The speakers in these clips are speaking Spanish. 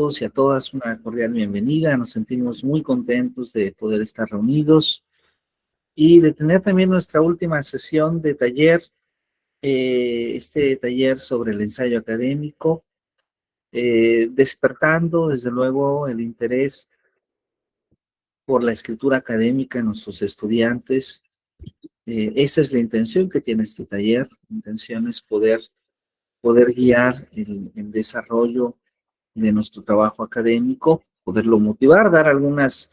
todos y a todas una cordial bienvenida. Nos sentimos muy contentos de poder estar reunidos y de tener también nuestra última sesión de taller, este taller sobre el ensayo académico, despertando desde luego el interés por la escritura académica en nuestros estudiantes. Esa es la intención que tiene este taller. La intención es poder guiar el desarrollo de nuestro trabajo académico, poderlo motivar, dar algunas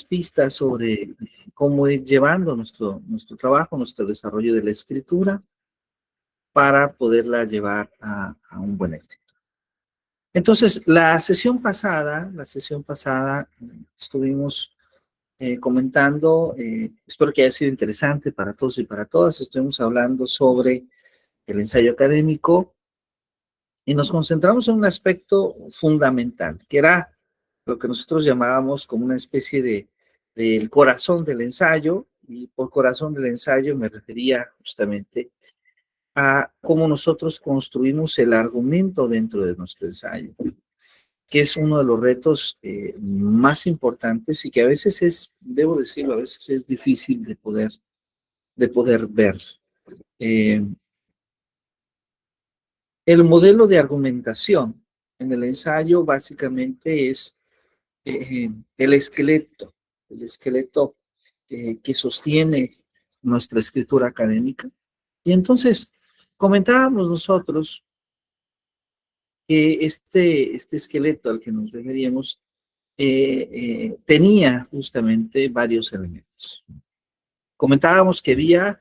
pistas sobre cómo ir llevando nuestro trabajo, nuestro desarrollo de la escritura, para poderla llevar a un buen éxito. Entonces, la sesión pasada estuvimos comentando, espero que haya sido interesante para todos y para todas. Estuvimos hablando sobre el ensayo académico y nos concentramos en un aspecto fundamental, que era lo que nosotros llamábamos como una especie del corazón del ensayo, y por corazón del ensayo me refería justamente a cómo nosotros construimos el argumento dentro de nuestro ensayo, que es uno de los retos más importantes y que a veces debo decirlo, a veces es difícil de poder ver. El modelo de argumentación en el ensayo básicamente es el esqueleto que sostiene nuestra escritura académica. Y entonces comentábamos nosotros que este esqueleto al que nos referíamos tenía justamente varios elementos. Comentábamos que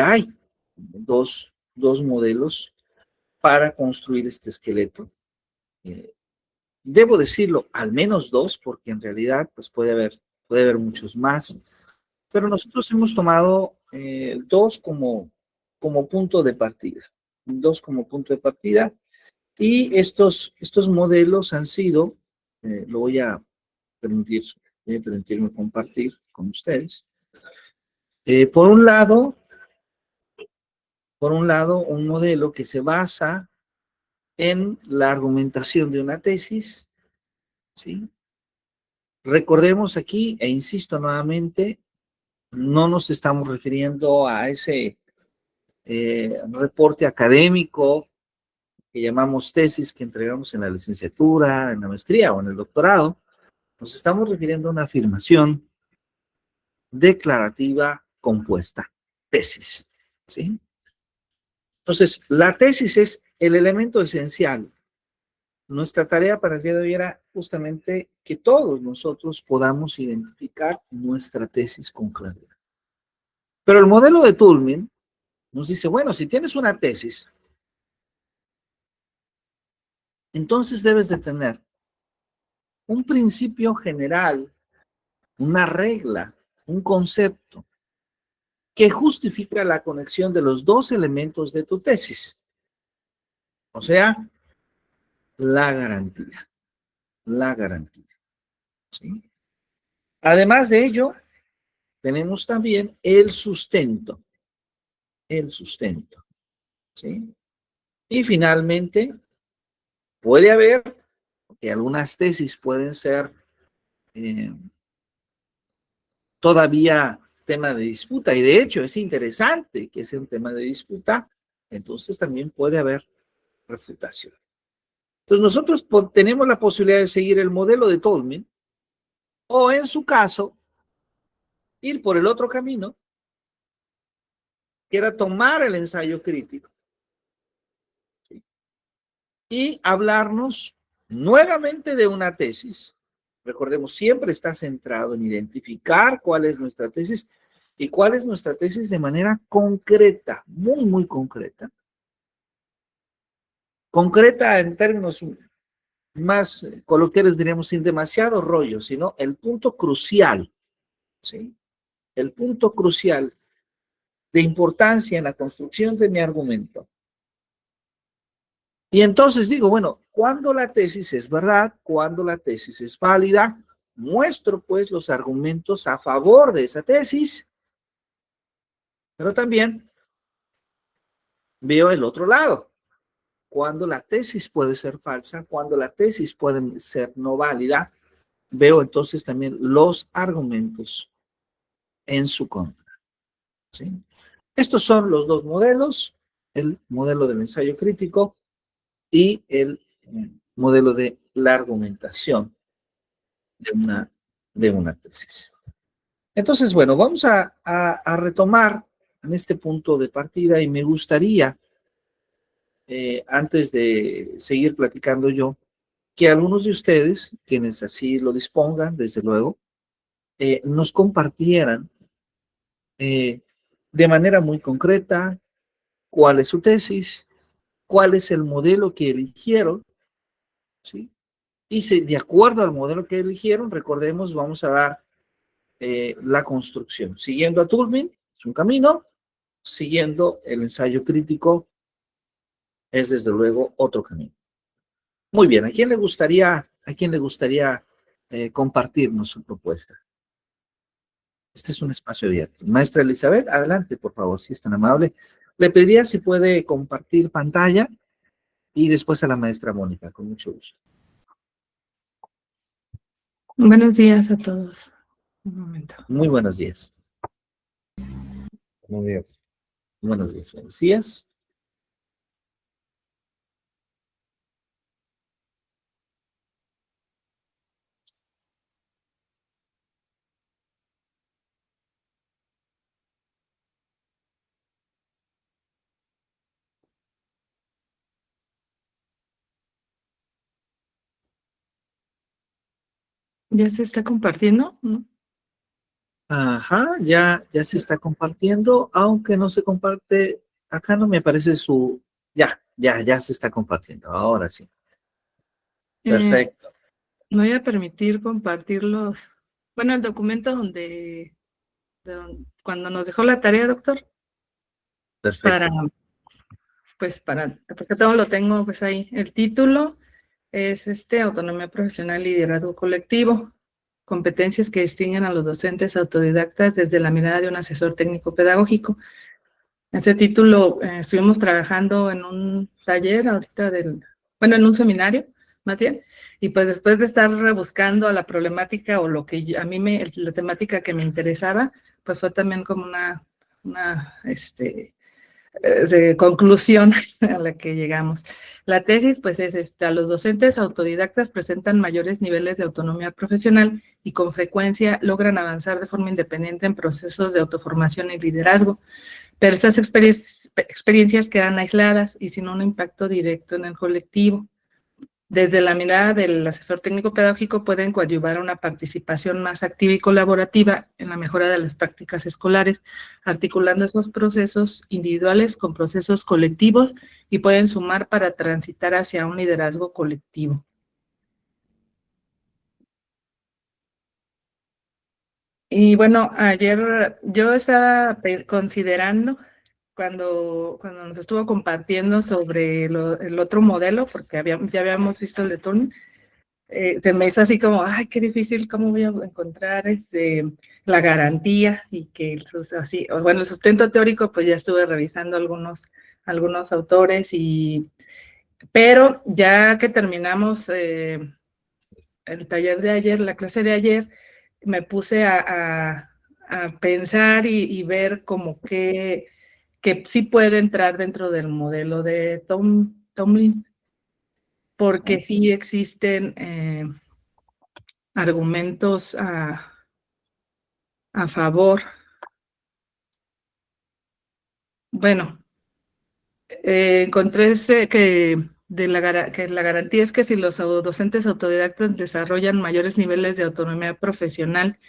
hay dos modelos para construir este esqueleto. Debo decirlo, al menos dos, porque en realidad pues puede haber muchos más, pero nosotros hemos tomado dos como punto de partida. Y estos modelos han sido, lo voy a permitirme compartir con ustedes. Por un lado, un modelo que se basa en la argumentación de una tesis, ¿sí? Recordemos aquí, e insisto nuevamente, no nos estamos refiriendo a ese reporte académico que llamamos tesis, que entregamos en la licenciatura, en la maestría o en el doctorado. Nos estamos refiriendo a una afirmación declarativa compuesta, tesis, ¿sí? Entonces, la tesis es el elemento esencial. Nuestra tarea para el día de hoy era justamente que todos nosotros podamos identificar nuestra tesis con claridad. Pero el modelo de Toulmin nos dice, bueno, si tienes una tesis, entonces debes de tener un principio general, una regla, un concepto que justifica la conexión de los dos elementos de tu tesis. O sea, la garantía. ¿Sí? Además de ello, tenemos también el sustento. ¿Sí? Y finalmente, puede haber, que algunas tesis pueden ser todavía tema de disputa, y de hecho es interesante que sea un tema de disputa, entonces también puede haber refutación. Entonces nosotros tenemos la posibilidad de seguir el modelo de Toulmin, o en su caso, ir por el otro camino, que era tomar el ensayo crítico, ¿sí? Y hablarnos nuevamente de una tesis. Recordemos, siempre está centrado en identificar cuál es nuestra tesis y cuál es nuestra tesis de manera concreta, muy concreta. Concreta en términos más coloquiales, diríamos, sin demasiado rollo, sino el punto crucial, ¿sí? El punto crucial de importancia en la construcción de mi argumento. Y entonces digo, bueno, cuando la tesis es verdad, cuando la tesis es válida, muestro pues los argumentos a favor de esa tesis, pero también veo el otro lado. cuando la tesis puede ser falsa, cuando la tesis puede ser no válida, veo entonces también los argumentos en su contra, ¿sí? Estos son los dos modelos, el modelo del ensayo crítico y el modelo de la argumentación de una tesis. Entonces, bueno, vamos a retomar en este punto de partida y me gustaría, antes de seguir platicando yo, que algunos de ustedes, quienes así lo dispongan, desde luego, nos compartieran de manera muy concreta cuál es su tesis, cuál es el modelo que eligieron, ¿sí? Y si de acuerdo al modelo que eligieron, recordemos, vamos a dar la construcción. Siguiendo a Toulmin, es un camino, siguiendo el ensayo crítico, es desde luego otro camino. Muy bien, a quién le gustaría compartirnos su propuesta? Este es un espacio abierto. Maestra Elizabeth, adelante, por favor, si es tan amable. Le pediría si puede compartir pantalla y después a la maestra Mónica, con mucho gusto. Buenos días a todos. Un momento. Muy buenos días. Buenos días. Buenos días, buenos días. ¿Ya se está compartiendo? ¿No? Ajá, ya se está compartiendo, aunque no se comparte, acá no me aparece su, ya se está compartiendo, ahora sí. Perfecto. Voy a permitir compartir el documento cuando nos dejó la tarea, doctor, Perfecto. porque todo lo tengo pues ahí. El título es Autonomía Profesional y Liderazgo Colectivo, competencias que distinguen a los docentes autodidactas desde la mirada de un asesor técnico pedagógico. Ese título estuvimos trabajando en un taller ahorita en un seminario, más bien, y pues después de estar rebuscando a la problemática o lo que la temática que me interesaba, pues fue también como una de conclusión a la que llegamos. La tesis, pues es los docentes autodidactas presentan mayores niveles de autonomía profesional y con frecuencia logran avanzar de forma independiente en procesos de autoformación y liderazgo, pero estas experiencias quedan aisladas y sin un impacto directo en el colectivo. Desde la mirada del asesor técnico pedagógico pueden coadyuvar a una participación más activa y colaborativa en la mejora de las prácticas escolares, articulando esos procesos individuales con procesos colectivos y pueden sumar para transitar hacia un liderazgo colectivo. Y bueno, ayer yo estaba considerando cuando nos estuvo compartiendo sobre el otro modelo, porque ya habíamos visto el de Turing, se me hizo así como, ay, qué difícil, ¿cómo voy a encontrar la garantía? Y que el sustento teórico, pues ya estuve revisando algunos autores, pero ya que terminamos el taller de ayer, la clase de ayer, me puse a pensar y ver como que sí puede entrar dentro del modelo de Tomlin, porque sí existen argumentos a favor. Bueno, encontré que la garantía es que si los docentes autodidactas desarrollan mayores niveles de autonomía profesional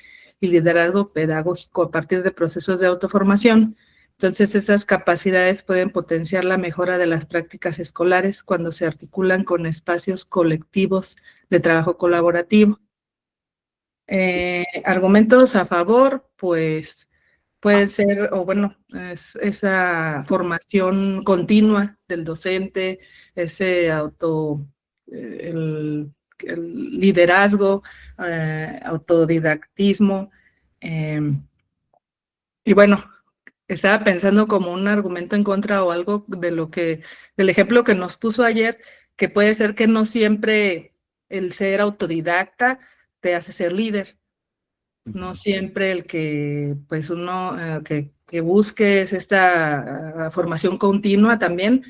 y liderazgo pedagógico a partir de procesos de autoformación, entonces esas capacidades pueden potenciar la mejora de las prácticas escolares cuando se articulan con espacios colectivos de trabajo colaborativo. Argumentos a favor, pues puede ser, es esa formación continua del docente, ese el liderazgo, autodidactismo, y bueno, estaba pensando como un argumento en contra o algo del ejemplo que nos puso ayer, que puede ser que no siempre el ser autodidacta te hace ser líder. No siempre el que, pues uno, que busques esta formación continua también,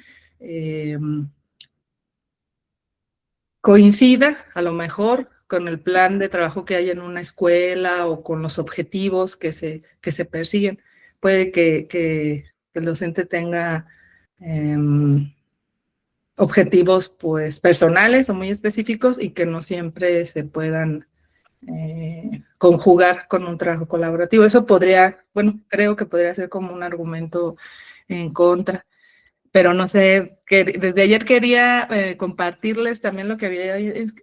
coincida a lo mejor con el plan de trabajo que hay en una escuela o con los objetivos que se persiguen. Puede que el docente tenga objetivos pues personales o muy específicos y que no siempre se puedan conjugar con un trabajo colaborativo. Eso podría, bueno, creo que podría ser como un argumento en contra, pero no sé, que desde ayer quería compartirles también lo que había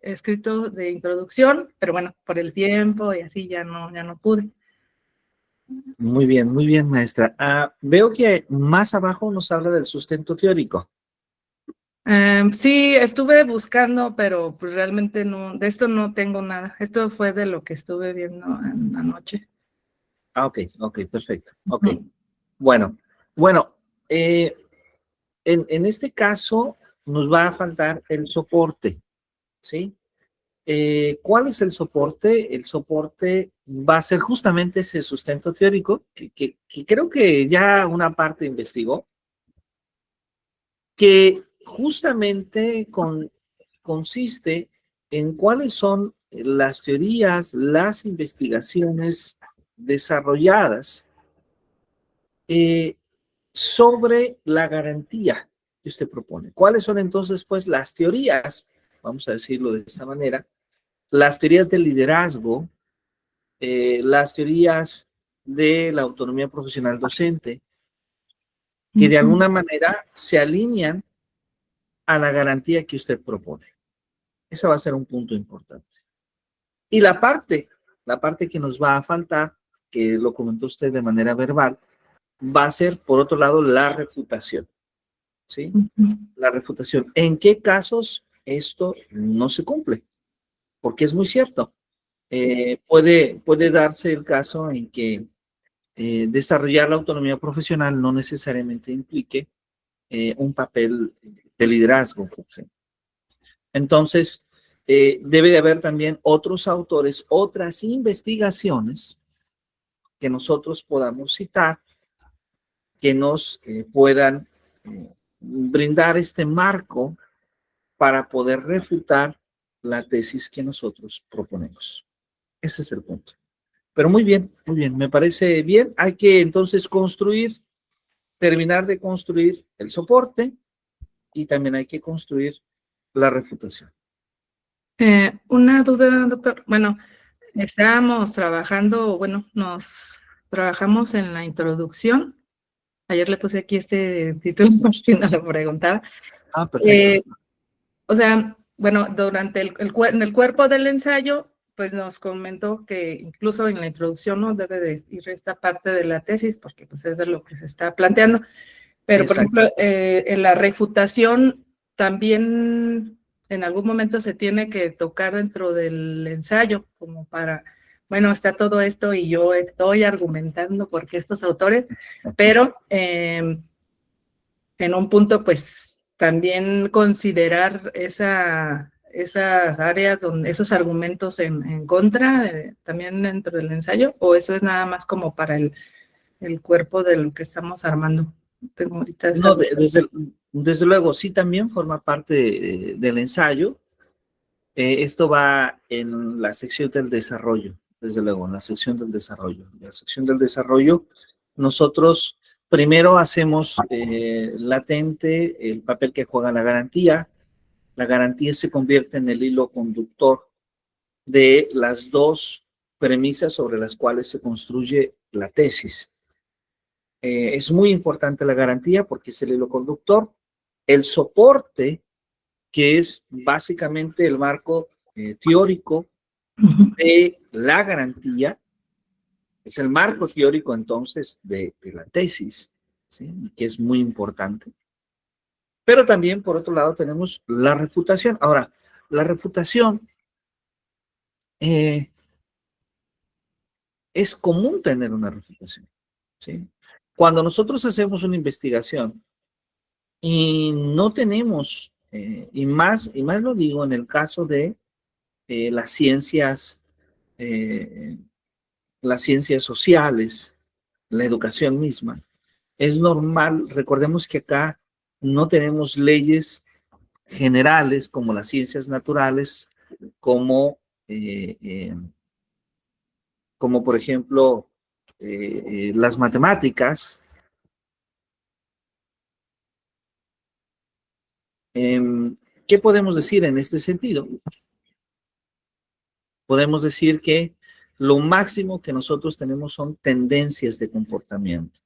escrito de introducción, pero bueno, por el tiempo y así ya no pude. Muy bien, maestra. Veo que más abajo nos habla del sustento teórico. Sí, estuve buscando, pero pues realmente no, de esto no tengo nada. Esto fue de lo que estuve viendo anoche. Ok, perfecto. Ok. Bueno, bueno, en este caso nos va a faltar el soporte, ¿sí? ¿Cuál es el soporte? El soporte va a ser justamente ese sustento teórico que creo que ya una parte investigó, que justamente consiste en cuáles son las teorías, las investigaciones desarrolladas eh, sobre la garantía que usted propone. ¿Cuáles son entonces, pues, las teorías, vamos a decirlo de esta manera, las teorías del liderazgo, las teorías de la autonomía profesional docente, que de alguna manera se alinean a la garantía que usted propone? Ese va a ser un punto importante. Y la parte que nos va a faltar, que lo comentó usted de manera verbal, va a ser, por otro lado, la refutación, ¿sí? La refutación. ¿En qué casos esto no se cumple? Porque es muy cierto. Puede darse el caso en que desarrollar la autonomía profesional no necesariamente implique un papel de liderazgo, por ejemplo. Entonces, debe de haber también otros autores, otras investigaciones que nosotros podamos citar, que nos puedan brindar este marco para poder refutar la tesis que nosotros proponemos. Ese es el punto. Pero muy bien, me parece bien. Hay que entonces terminar de construir el soporte y también hay que construir la refutación. Una duda, doctor. Bueno, estábamos trabajando, bueno, nos trabajamos en la introducción. Ayer le puse aquí este título por si no lo preguntaba. Perfecto. O sea, bueno, durante en el cuerpo del ensayo, pues nos comentó que incluso en la introducción no debe de ir esta parte de la tesis, porque pues es de lo que se está planteando. Pero, por Exacto. ejemplo, en la refutación también en algún momento se tiene que tocar dentro del ensayo, como para, bueno, está todo esto y yo estoy argumentando porque estos autores, pero en un punto, pues también considerar esas áreas, donde, esos argumentos en contra, también dentro del ensayo, o eso es nada más como para el cuerpo de lo que estamos armando. Tengo ahorita esa No, duda. desde luego, sí también forma parte del ensayo. Esto va en la sección del desarrollo, desde luego, en la sección del desarrollo. En la sección del desarrollo, nosotros primero hacemos latente el papel que juega la garantía. La garantía se convierte en el hilo conductor de las dos premisas sobre las cuales se construye la tesis. Es muy importante la garantía porque es el hilo conductor. El soporte, que es básicamente el marco teórico de la garantía, es el marco teórico entonces de la tesis, ¿sí? Que es muy importante. Pero también, por otro lado, tenemos la refutación. Ahora, la refutación es común tener una refutación, ¿sí? cuando nosotros hacemos una investigación y no tenemos, y más lo digo en el caso de las eh, ciencias sociales, la educación misma, es normal, recordemos que acá no tenemos leyes generales como las ciencias naturales, como, eh, eh, como por ejemplo las matemáticas. ¿Qué podemos decir en este sentido? Podemos decir que lo máximo que nosotros tenemos son tendencias de comportamiento.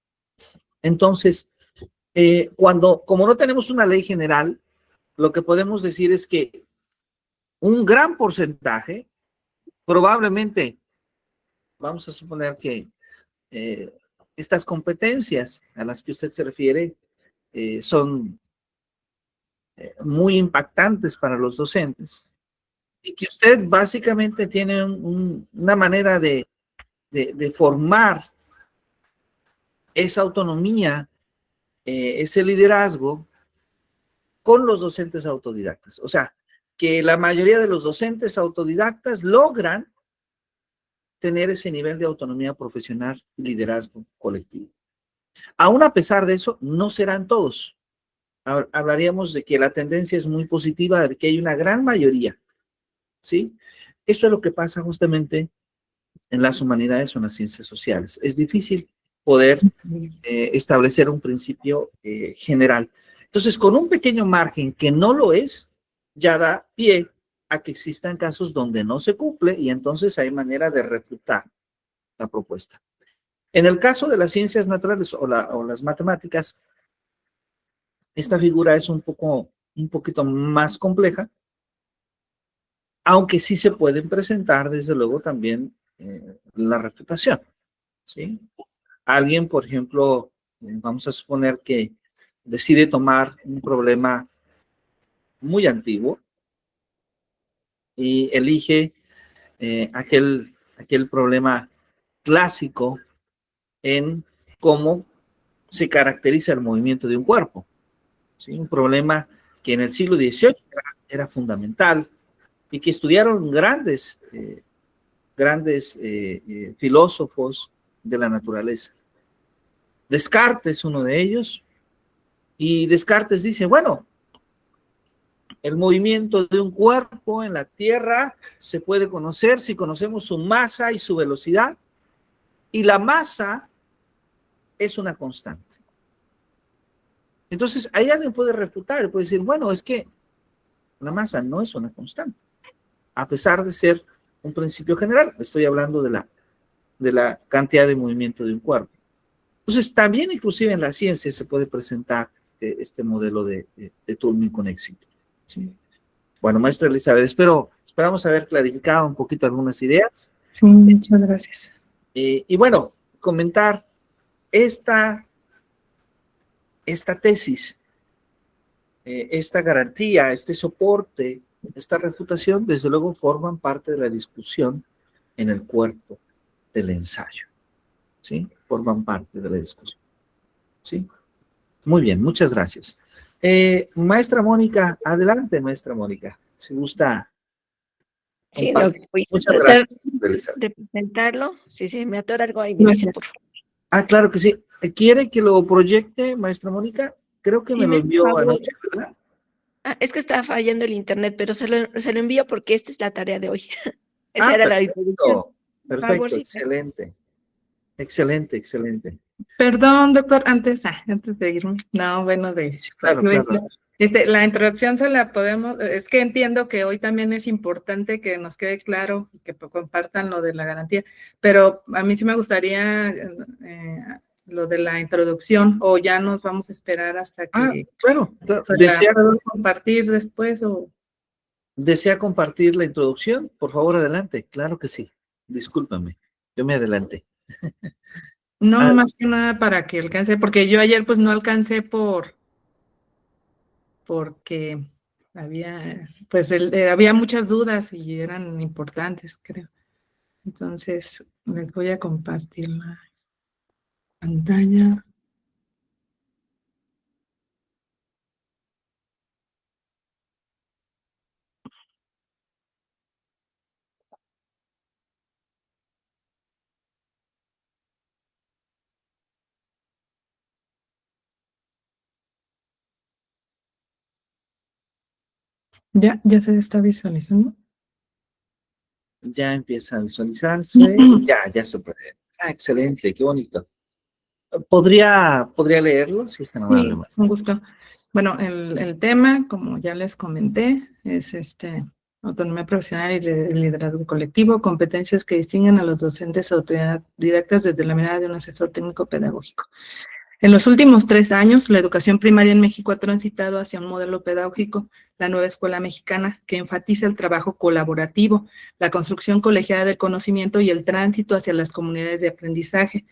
Entonces, como no tenemos una ley general, lo que podemos decir es que un gran porcentaje, probablemente, vamos a suponer que estas competencias a las que usted se refiere son muy impactantes para los docentes y que usted básicamente tiene una manera de formar esa autonomía, ese liderazgo con los docentes autodidactas. O sea, que la mayoría de los docentes autodidactas logran tener ese nivel de autonomía profesional y liderazgo colectivo. Aún a pesar de eso, no serán todos. Hablaríamos de que la tendencia es muy positiva, de que hay una gran mayoría, ¿sí? Esto es lo que pasa justamente en las humanidades o en las ciencias sociales. Es difícil poder establecer un principio general. Entonces, con un pequeño margen que no lo es, ya da pie a que existan casos donde no se cumple y entonces hay manera de refutar la propuesta. En el caso de las ciencias naturales o las matemáticas, esta figura es un poquito más compleja, aunque sí se pueden presentar, desde luego, también la refutación, ¿sí? Alguien, por ejemplo, vamos a suponer que decide tomar un problema muy antiguo y elige aquel problema clásico en cómo se caracteriza el movimiento de un cuerpo, ¿sí? Un problema que en el siglo XVIII era fundamental y que estudiaron grandes filósofos de la naturaleza. Descartes, uno de ellos, y Descartes dice, bueno, el movimiento de un cuerpo en la Tierra se puede conocer si conocemos su masa y su velocidad, y la masa es una constante. Entonces, ahí alguien puede refutar, puede decir, bueno, es que la masa no es una constante, a pesar de ser un principio general. Estoy hablando de la cantidad de movimiento de un cuerpo. Entonces, también inclusive en la ciencia se puede presentar este modelo de Turing con éxito, ¿sí? Bueno, maestra Elizabeth, esperamos haber clarificado un poquito algunas ideas. Sí, muchas gracias. Y bueno, comentar esta tesis, esta garantía, este soporte, esta refutación, desde luego forman parte de la discusión en el cuerpo del ensayo, ¿sí? Forman parte de la discusión, ¿sí? Muy bien, muchas gracias. Maestra Mónica, adelante, maestra Mónica, si gusta. Sí, voy Muchas a gracias, tratar Elizabeth. de presentarlo. Sí, sí, me atora algo ahí, me dicen, por favor. Claro que sí. ¿Quiere que lo proyecte, maestra Mónica? Creo que Sí, me lo envió por favor. anoche, ¿verdad? Es que estaba fallando el internet, pero se lo envío porque esta es la tarea de hoy. Esa era la introducción. Perfecto, excelente. Excelente, excelente. Perdón, doctor, antes de irme. No, bueno, Sí, claro. La introducción se la podemos, es que entiendo que hoy también es importante que nos quede claro y que compartan lo de la garantía, pero a mí sí me gustaría lo de la introducción, o ya nos vamos a esperar hasta que... Claro. ¿Puedo compartir después o...? ¿Desea compartir la introducción? Por favor, adelante. Claro que sí. Discúlpame, yo me adelanté. No, más que nada para que alcance, porque yo ayer pues no alcancé porque había muchas dudas y eran importantes, creo. Entonces, les voy a compartir la pantalla. Ya se está visualizando. Ya empieza a visualizarse. Ya se puede. Ah, excelente, qué bonito. ¿Podría leerlo? Si es tan amable, Sí, maestra. un gusto. Bueno, el tema, como ya les comenté, es autonomía profesional y liderazgo colectivo, competencias que distinguen a los docentes autodidactas desde la mirada de un asesor técnico pedagógico. En los últimos 3 años, la educación primaria en México ha transitado hacia un modelo pedagógico, la nueva escuela mexicana, que enfatiza el trabajo colaborativo, la construcción colegiada del conocimiento y el tránsito hacia las comunidades de aprendizaje.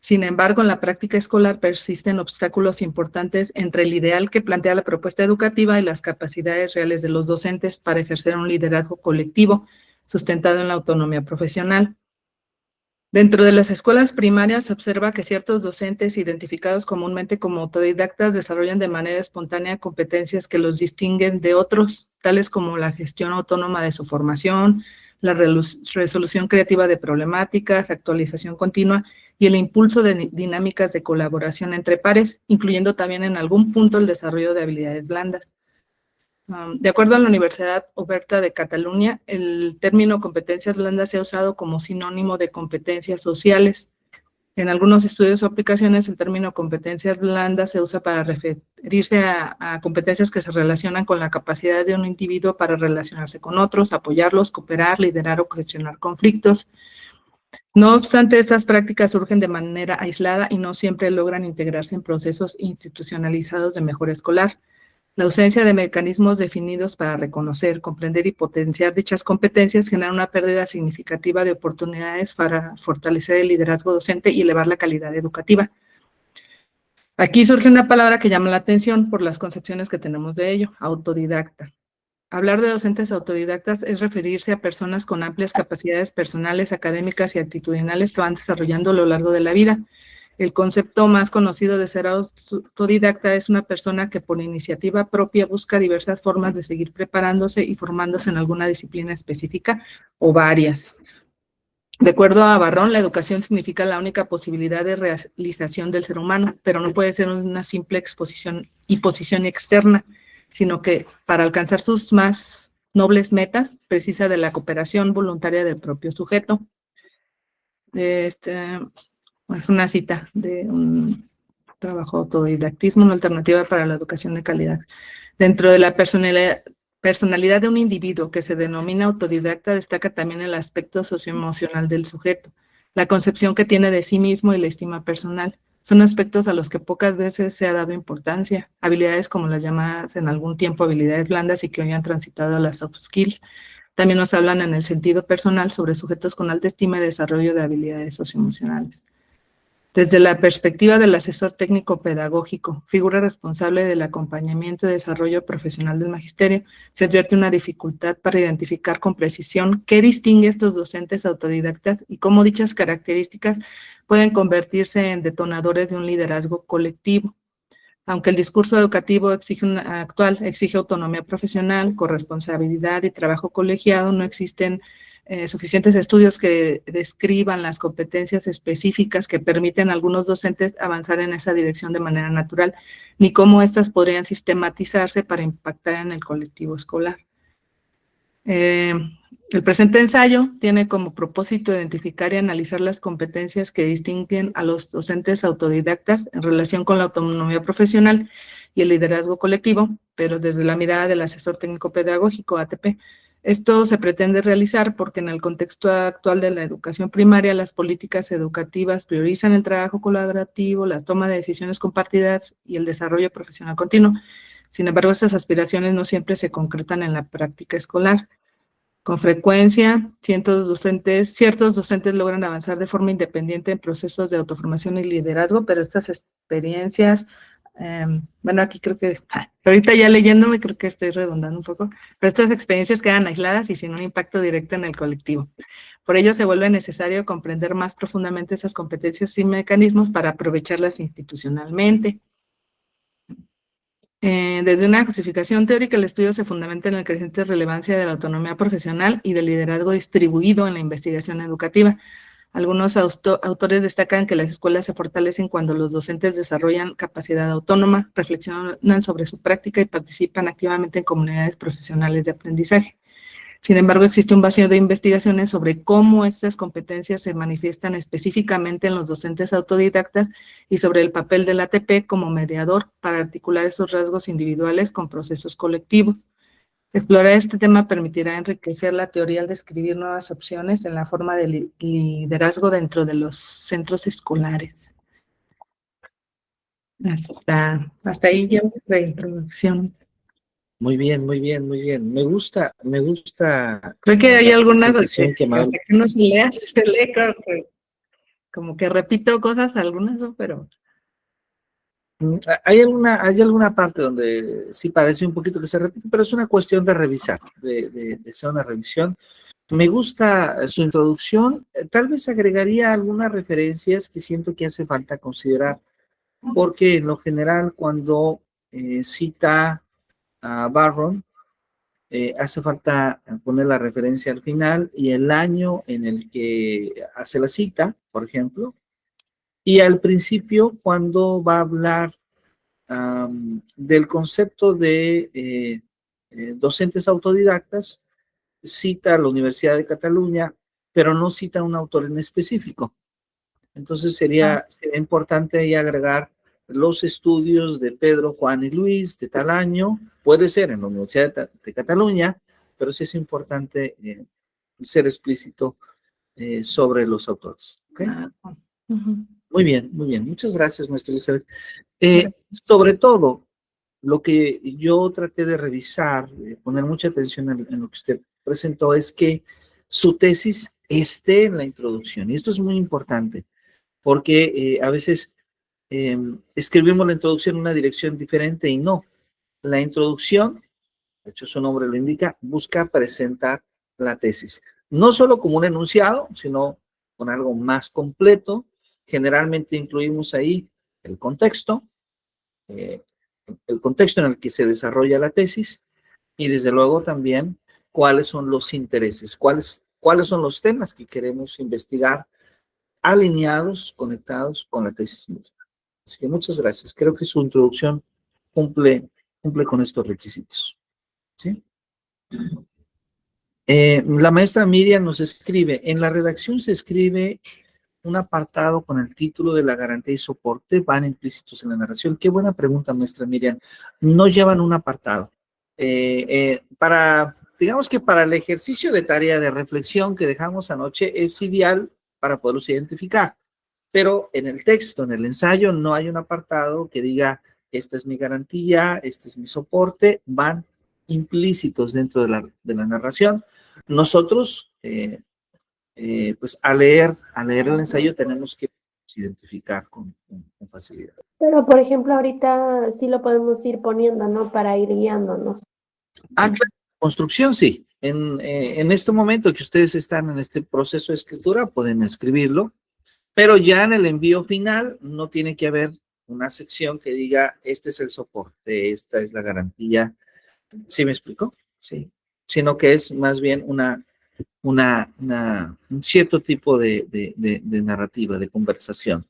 Sin embargo, en la práctica escolar persisten obstáculos importantes entre el ideal que plantea la propuesta educativa y las capacidades reales de los docentes para ejercer un liderazgo colectivo sustentado en la autonomía profesional. Dentro de las escuelas primarias se observa que ciertos docentes identificados comúnmente como autodidactas desarrollan de manera espontánea competencias que los distinguen de otros, tales como la gestión autónoma de su formación, la resolución creativa de problemáticas, actualización continua y el impulso de dinámicas de colaboración entre pares, incluyendo también en algún punto el desarrollo de habilidades blandas. De acuerdo a la Universidad Oberta de Cataluña, el término competencias blandas se ha usado como sinónimo de competencias sociales. En algunos estudios o aplicaciones, el término competencias blandas se usa para referirse a competencias que se relacionan con la capacidad de un individuo para relacionarse con otros, apoyarlos, cooperar, liderar o gestionar conflictos. No obstante, estas prácticas surgen de manera aislada y no siempre logran integrarse en procesos institucionalizados de mejora escolar. La ausencia de mecanismos definidos para reconocer, comprender y potenciar dichas competencias genera una pérdida significativa de oportunidades para fortalecer el liderazgo docente y elevar la calidad educativa. Aquí surge una palabra que llama la atención por las concepciones que tenemos de ello: autodidacta. Hablar de docentes autodidactas es referirse a personas con amplias capacidades personales, académicas y actitudinales que van desarrollando a lo largo de la vida. El concepto más conocido de ser autodidacta es una persona que por iniciativa propia busca diversas formas de seguir preparándose y formándose en alguna disciplina específica o varias. De acuerdo a Barrón, la educación significa la única posibilidad de realización del ser humano, pero no puede ser una simple exposición y posición externa, sino que para alcanzar sus más nobles metas precisa de la cooperación voluntaria del propio sujeto. Es una cita de un trabajo autodidactismo, una alternativa para la educación de calidad. Dentro de la personalidad de un individuo que se denomina autodidacta destaca también el aspecto socioemocional del sujeto, la concepción que tiene de sí mismo y la estima personal. Son aspectos a los que pocas veces se ha dado importancia, habilidades como las llamadas en algún tiempo habilidades blandas y que hoy han transitado a las soft skills. También nos hablan en el sentido personal sobre sujetos con alta estima y desarrollo de habilidades socioemocionales. Desde la perspectiva del asesor técnico pedagógico, figura responsable del acompañamiento y desarrollo profesional del magisterio, se advierte una dificultad para identificar con precisión qué distingue a estos docentes autodidactas y cómo dichas características pueden convertirse en detonadores de un liderazgo colectivo. Aunque el discurso educativo actual exige autonomía profesional, corresponsabilidad y trabajo colegiado, no existen suficientes estudios que describan las competencias específicas que permiten a algunos docentes avanzar en esa dirección de manera natural, ni cómo éstas podrían sistematizarse para impactar en el colectivo escolar. El presente ensayo tiene como propósito identificar y analizar las competencias que distinguen a los docentes autodidactas en relación con la autonomía profesional y el liderazgo colectivo, pero desde la mirada del asesor técnico pedagógico, ATP. Esto se pretende realizar porque en el contexto actual de la educación primaria, las políticas educativas priorizan el trabajo colaborativo, la toma de decisiones compartidas y el desarrollo profesional continuo. Sin embargo, estas aspiraciones no siempre se concretan en la práctica escolar. Con frecuencia, ciertos docentes logran avanzar de forma independiente en procesos de autoformación y liderazgo, pero estas experiencias, bueno, aquí creo que, ahorita ya leyéndome, creo que estoy redundando un poco, pero estas experiencias quedan aisladas y sin un impacto directo en el colectivo. Por ello, se vuelve necesario comprender más profundamente esas competencias y mecanismos para aprovecharlas institucionalmente. Desde una justificación teórica, el estudio se fundamenta en la creciente relevancia de la autonomía profesional y del liderazgo distribuido en la investigación educativa. Algunos autores destacan que las escuelas se fortalecen cuando los docentes desarrollan capacidad autónoma, reflexionan sobre su práctica y participan activamente en comunidades profesionales de aprendizaje. Sin embargo, existe un vacío de investigaciones sobre cómo estas competencias se manifiestan específicamente en los docentes autodidactas y sobre el papel del ATP como mediador para articular esos rasgos individuales con procesos colectivos. Explorar este tema permitirá enriquecer la teoría al describir nuevas opciones en la forma de liderazgo dentro de los centros escolares. Hasta ahí ya la introducción. Muy bien, muy bien, muy bien. Me gusta Creo que hay la algunas presentación que hasta que uno se lee, claro que como que repito cosas, algunas no, pero... Hay alguna parte donde sí parece un poquito que se repite, pero es una cuestión de revisar, de hacer una revisión. Me gusta su introducción. Tal vez agregaría algunas referencias que siento que hace falta considerar, porque en lo general cuando cita a Barron, hace falta poner la referencia al final y el año en el que hace la cita, por ejemplo, y al principio cuando va a hablar del concepto de docentes autodidactas, cita a la Universidad de Cataluña, pero no cita a un autor en específico. Entonces sería importante ahí agregar los estudios de Pedro, Juan y Luis de tal año, puede ser en la Universidad de Cataluña, pero sí es importante ser explícito sobre los autores. ¿Okay? Muy bien, muy bien. Muchas gracias, maestra Elizabeth. Sobre todo, lo que yo traté de revisar, poner mucha atención en lo que usted presentó, es que su tesis esté en la introducción. Y esto es muy importante, porque a veces escribimos la introducción en una dirección diferente y no. La introducción, de hecho su nombre lo indica, busca presentar la tesis. No solo como un enunciado, sino con algo más completo. Generalmente incluimos ahí eh, el contexto en el que se desarrolla la tesis y desde luego también cuáles son los intereses, cuáles son los temas que queremos investigar alineados, conectados con la tesis misma. Así que muchas gracias. Creo que su introducción cumple con estos requisitos. ¿Sí? La maestra Miriam nos escribe, en la redacción se escribe un apartado con el título de la garantía y soporte, van implícitos en la narración. Qué buena pregunta, maestra Miriam. No llevan un apartado. Digamos que para el ejercicio de tarea de reflexión que dejamos anoche es ideal para poderlos identificar, pero en el texto, en el ensayo, no hay un apartado que diga, esta es mi garantía, este es mi soporte, van implícitos dentro de la narración. Nosotros, pues al leer el ensayo tenemos que identificar con facilidad. Pero, por ejemplo, ahorita sí lo podemos ir poniendo, ¿no? Para ir guiándonos. Claro, construcción sí. En este momento que ustedes están en este proceso de escritura, pueden escribirlo, pero ya en el envío final no tiene que haber una sección que diga, este es el soporte, esta es la garantía. ¿Sí me explico? Sí. Sino que es más bien un cierto tipo de narrativa, de conversación.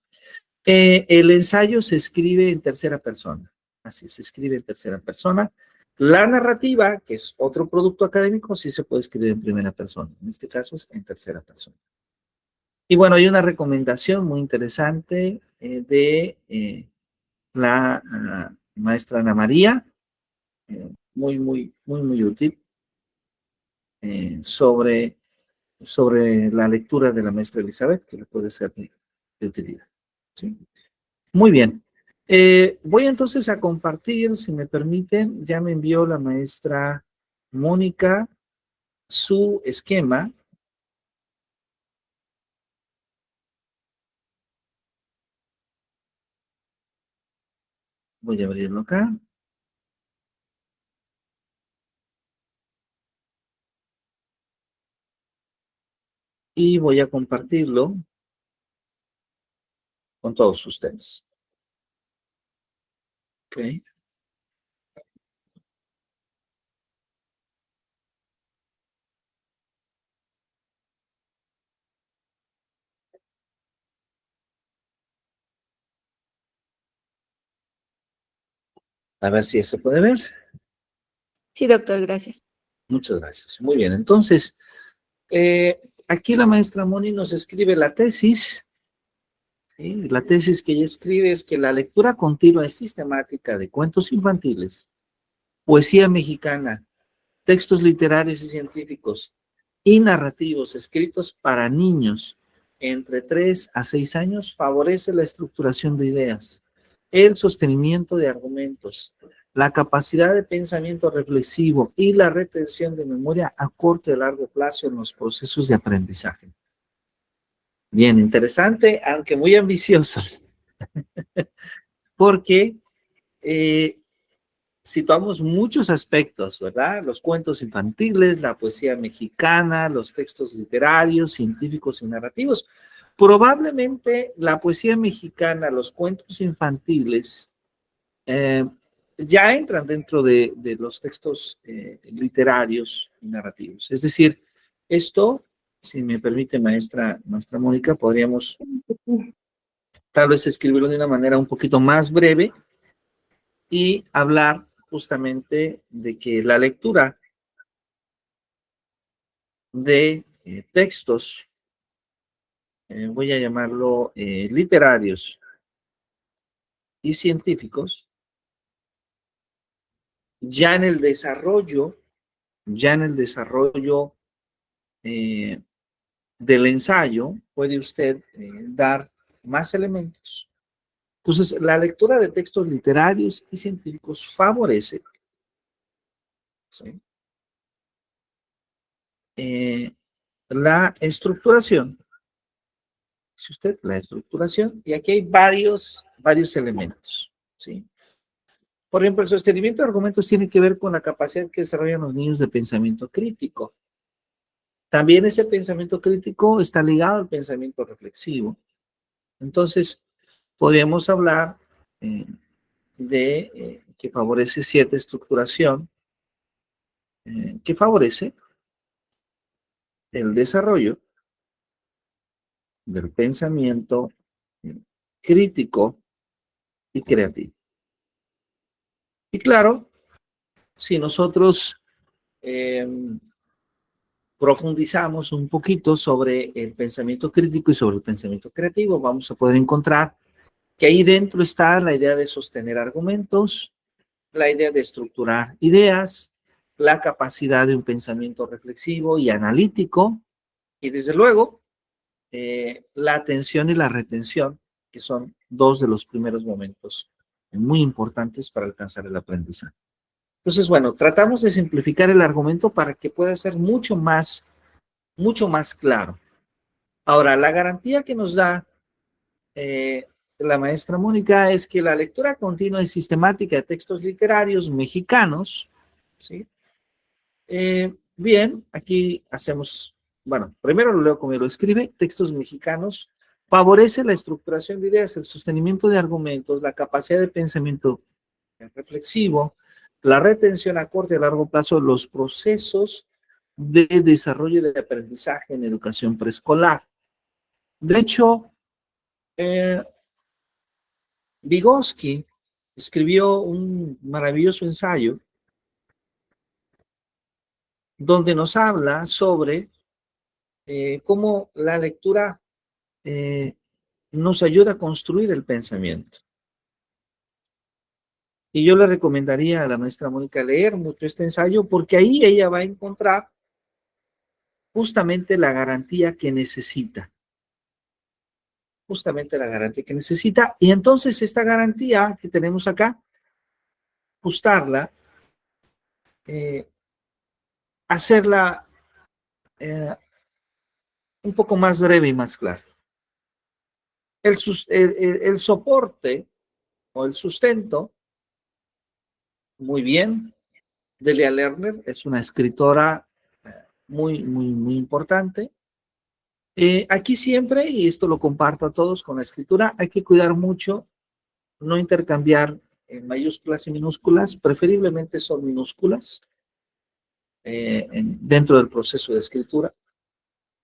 El ensayo se escribe en tercera persona. Así, se escribe en tercera persona. La narrativa, que es otro producto académico, sí se puede escribir en primera persona. En este caso es en tercera persona. Y bueno, hay una recomendación muy interesante de la maestra Ana María, muy útil, sobre la lectura de la maestra Elizabeth, que le puede ser de utilidad. ¿Sí? Muy bien. Voy entonces a compartir, si me permiten, ya me envió la maestra Mónica su esquema. Voy a abrirlo acá. Y voy a compartirlo con todos ustedes. Ok. A ver si se puede ver. Sí, doctor, gracias. Muchas gracias. Muy bien, entonces, aquí la maestra Moni nos escribe la tesis. ¿Sí? La tesis que ella escribe es que la lectura continua y sistemática de cuentos infantiles, poesía mexicana, textos literarios y científicos y narrativos escritos para niños entre 3 a 6 años favorece la estructuración de ideas, el sostenimiento de argumentos, la capacidad de pensamiento reflexivo y la retención de memoria a corto y largo plazo en los procesos de aprendizaje. Bien, interesante, aunque muy ambicioso, porque situamos muchos aspectos, ¿verdad? Los cuentos infantiles, la poesía mexicana, los textos literarios, científicos y narrativos. Probablemente la poesía mexicana, los cuentos infantiles, ya entran dentro de los textos literarios y narrativos. Es decir, esto, si me permite, maestra Mónica, podríamos tal vez escribirlo de una manera un poquito más breve y hablar justamente de que la lectura de textos, voy a llamarlo literarios y científicos, ya en el desarrollo del ensayo, puede usted dar más elementos. Entonces, la lectura de textos literarios y científicos favorece, ¿sí? La estructuración, si usted, la estructuración, y aquí hay varios elementos, ¿sí? Por ejemplo, el sostenimiento de argumentos tiene que ver con la capacidad que desarrollan los niños de pensamiento crítico. También ese pensamiento crítico está ligado al pensamiento reflexivo. Entonces, podríamos hablar de que favorece cierta estructuración, que favorece el desarrollo del pensamiento crítico y creativo. Y claro, si nosotros profundizamos un poquito sobre el pensamiento crítico y sobre el pensamiento creativo, vamos a poder encontrar que ahí dentro está la idea de sostener argumentos, la idea de estructurar ideas, la capacidad de un pensamiento reflexivo y analítico, y desde luego, la atención y la retención, que son dos de los primeros momentos muy importantes para alcanzar el aprendizaje. Entonces, bueno, tratamos de simplificar el argumento para que pueda ser mucho más claro. Ahora, la garantía que nos da la maestra Mónica es que la lectura continua y sistemática de textos literarios mexicanos, ¿sí? Bien, aquí hacemos, bueno, primero lo leo como lo escribe, textos mexicanos, favorece la estructuración de ideas, el sostenimiento de argumentos, la capacidad de pensamiento reflexivo, la retención a corto y a largo plazo, los procesos de desarrollo de aprendizaje en educación preescolar. De hecho, Vygotsky escribió un maravilloso ensayo donde nos habla sobre cómo la lectura nos ayuda a construir el pensamiento. Y yo le recomendaría a la maestra Mónica leer mucho este ensayo porque ahí ella va a encontrar justamente la garantía que necesita. Justamente la garantía que necesita. Y entonces esta garantía que tenemos acá, ajustarla, hacerla un poco más breve y más clara. El soporte o el sustento, muy bien. Delia Lerner es una escritora muy importante. Aquí siempre, y esto lo comparto a todos con la escritura, hay que cuidar mucho, no intercambiar mayúsculas y minúsculas, preferiblemente son minúsculas dentro del proceso de escritura.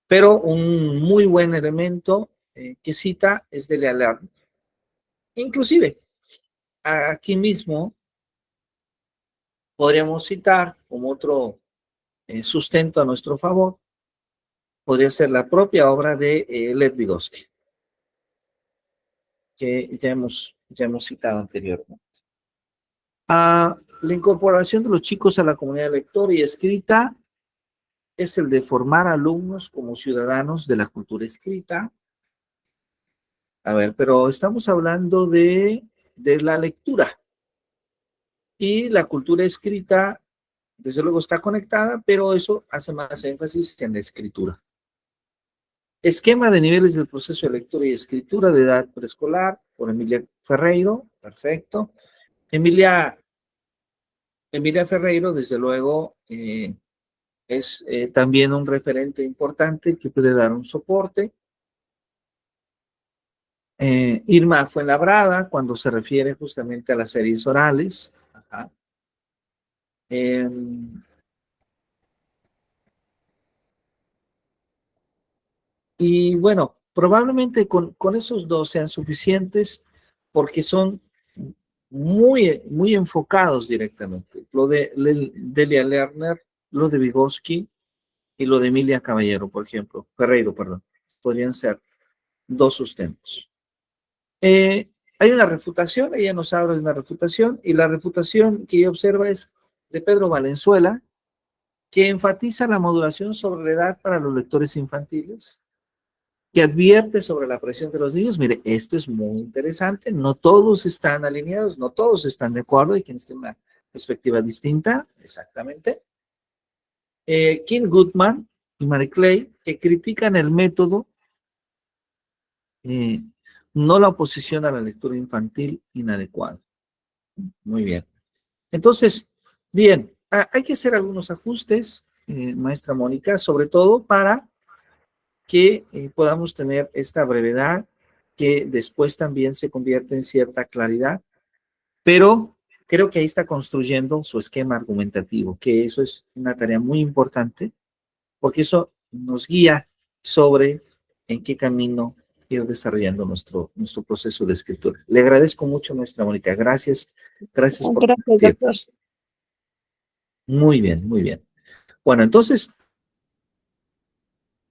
Pero un muy buen elemento que cita es Delia Lerner. Inclusive, aquí mismo podríamos citar como otro sustento a nuestro favor, podría ser la propia obra de Lev Vygotsky, que ya hemos citado anteriormente. La incorporación de los chicos a la comunidad lectora y escrita es el de formar alumnos como ciudadanos de la cultura escrita. A ver, pero estamos hablando de la lectura. Y la cultura escrita, desde luego, está conectada, pero eso hace más énfasis en la escritura. Esquema de niveles del proceso de lectura y escritura de edad preescolar, por Emilia Ferreiro, perfecto. Emilia Ferreiro, desde luego, es también un referente importante que puede dar un soporte. Irma Fuenlabrada, cuando se refiere justamente a las series orales. Ajá. Y bueno, probablemente con esos dos sean suficientes porque son muy enfocados directamente. Lo de Delia Lerner, lo de Vygotsky y lo de Emilia Ferreiro, perdón, podrían ser dos sustentos. Hay una refutación, ella nos habla de una refutación, y la refutación que ella observa es de Pedro Valenzuela, que enfatiza la modulación sobre la edad para los lectores infantiles, que advierte sobre la presión de los niños. Mire, esto es muy interesante, no todos están alineados, no todos están de acuerdo, hay quienes tienen una perspectiva distinta, exactamente. Kim Goodman y Mary Clay, que critican el método, no la oposición a la lectura infantil inadecuada. Muy bien. Entonces, bien, hay que hacer algunos ajustes, maestra Mónica, sobre todo para que podamos tener esta brevedad que después también se convierte en cierta claridad, pero creo que ahí está construyendo su esquema argumentativo, que eso es una tarea muy importante, porque eso nos guía sobre en qué camino ir desarrollando nuestro proceso de escritura. Le agradezco mucho, maestra Mónica. Gracias por compartirnos. Muy bien, muy bien. Bueno, entonces,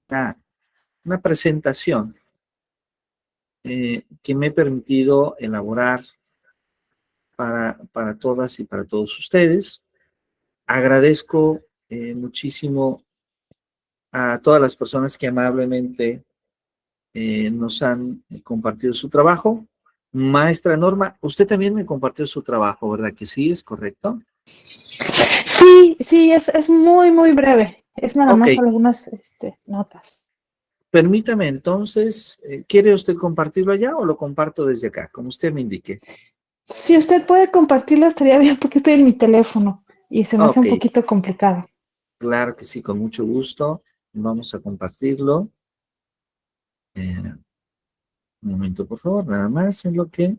una presentación que me he permitido elaborar para todas y para todos ustedes. Agradezco muchísimo a todas las personas que amablemente nos han compartido su trabajo. Maestra Norma, usted también me compartió su trabajo, ¿verdad que sí? ¿Es correcto? Sí, es muy breve. Es nada más algunas notas. Permítame entonces, ¿quiere usted compartirlo allá o lo comparto desde acá? Como usted me indique. Si usted puede compartirlo, estaría bien porque estoy en mi teléfono y se me hace un poquito complicado. Claro que sí, con mucho gusto. Vamos a compartirlo. Un momento, por favor, nada más en lo que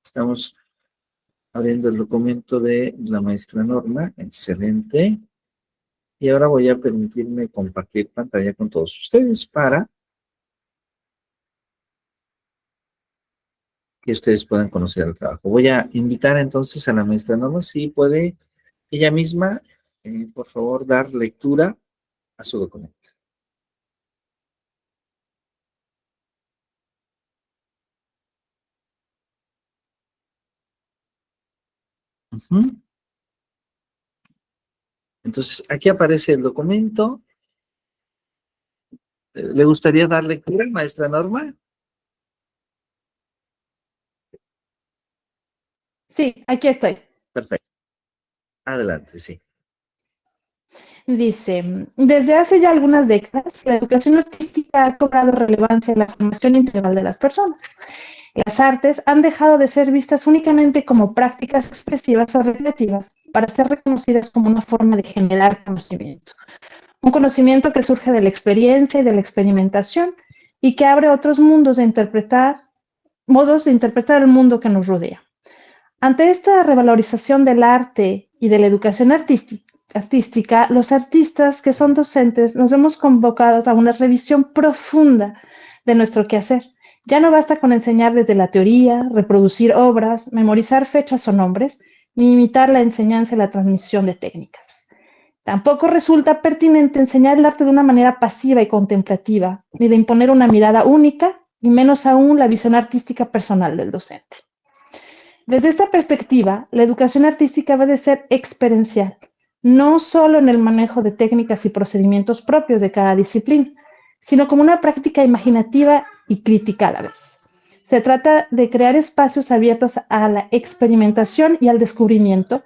estamos abriendo el documento de la maestra Norma. Excelente. Y ahora voy a permitirme compartir pantalla con todos ustedes para que ustedes puedan conocer el trabajo. Voy a invitar entonces a la maestra Norma, si puede ella misma, por favor, dar lectura a su documento. Entonces, aquí aparece el documento. ¿Le gustaría dar lectura, maestra Norma? Sí, aquí estoy. Perfecto. Adelante, sí. Dice, desde hace ya algunas décadas, la educación artística ha cobrado relevancia en la formación integral de las personas. Las artes han dejado de ser vistas únicamente como prácticas expresivas o recreativas para ser reconocidas como una forma de generar conocimiento. Un conocimiento que surge de la experiencia y de la experimentación y que abre otros modos de interpretar el mundo que nos rodea. Ante esta revalorización del arte y de la educación artística, los artistas que son docentes nos vemos convocados a una revisión profunda de nuestro quehacer. Ya no basta con enseñar desde la teoría, reproducir obras, memorizar fechas o nombres, ni imitar la enseñanza y la transmisión de técnicas. Tampoco resulta pertinente enseñar el arte de una manera pasiva y contemplativa, ni de imponer una mirada única, y menos aún la visión artística personal del docente. Desde esta perspectiva, la educación artística debe ser experiencial, no solo en el manejo de técnicas y procedimientos propios de cada disciplina, sino como una práctica imaginativa y crítica a la vez. Se trata de crear espacios abiertos a la experimentación y al descubrimiento,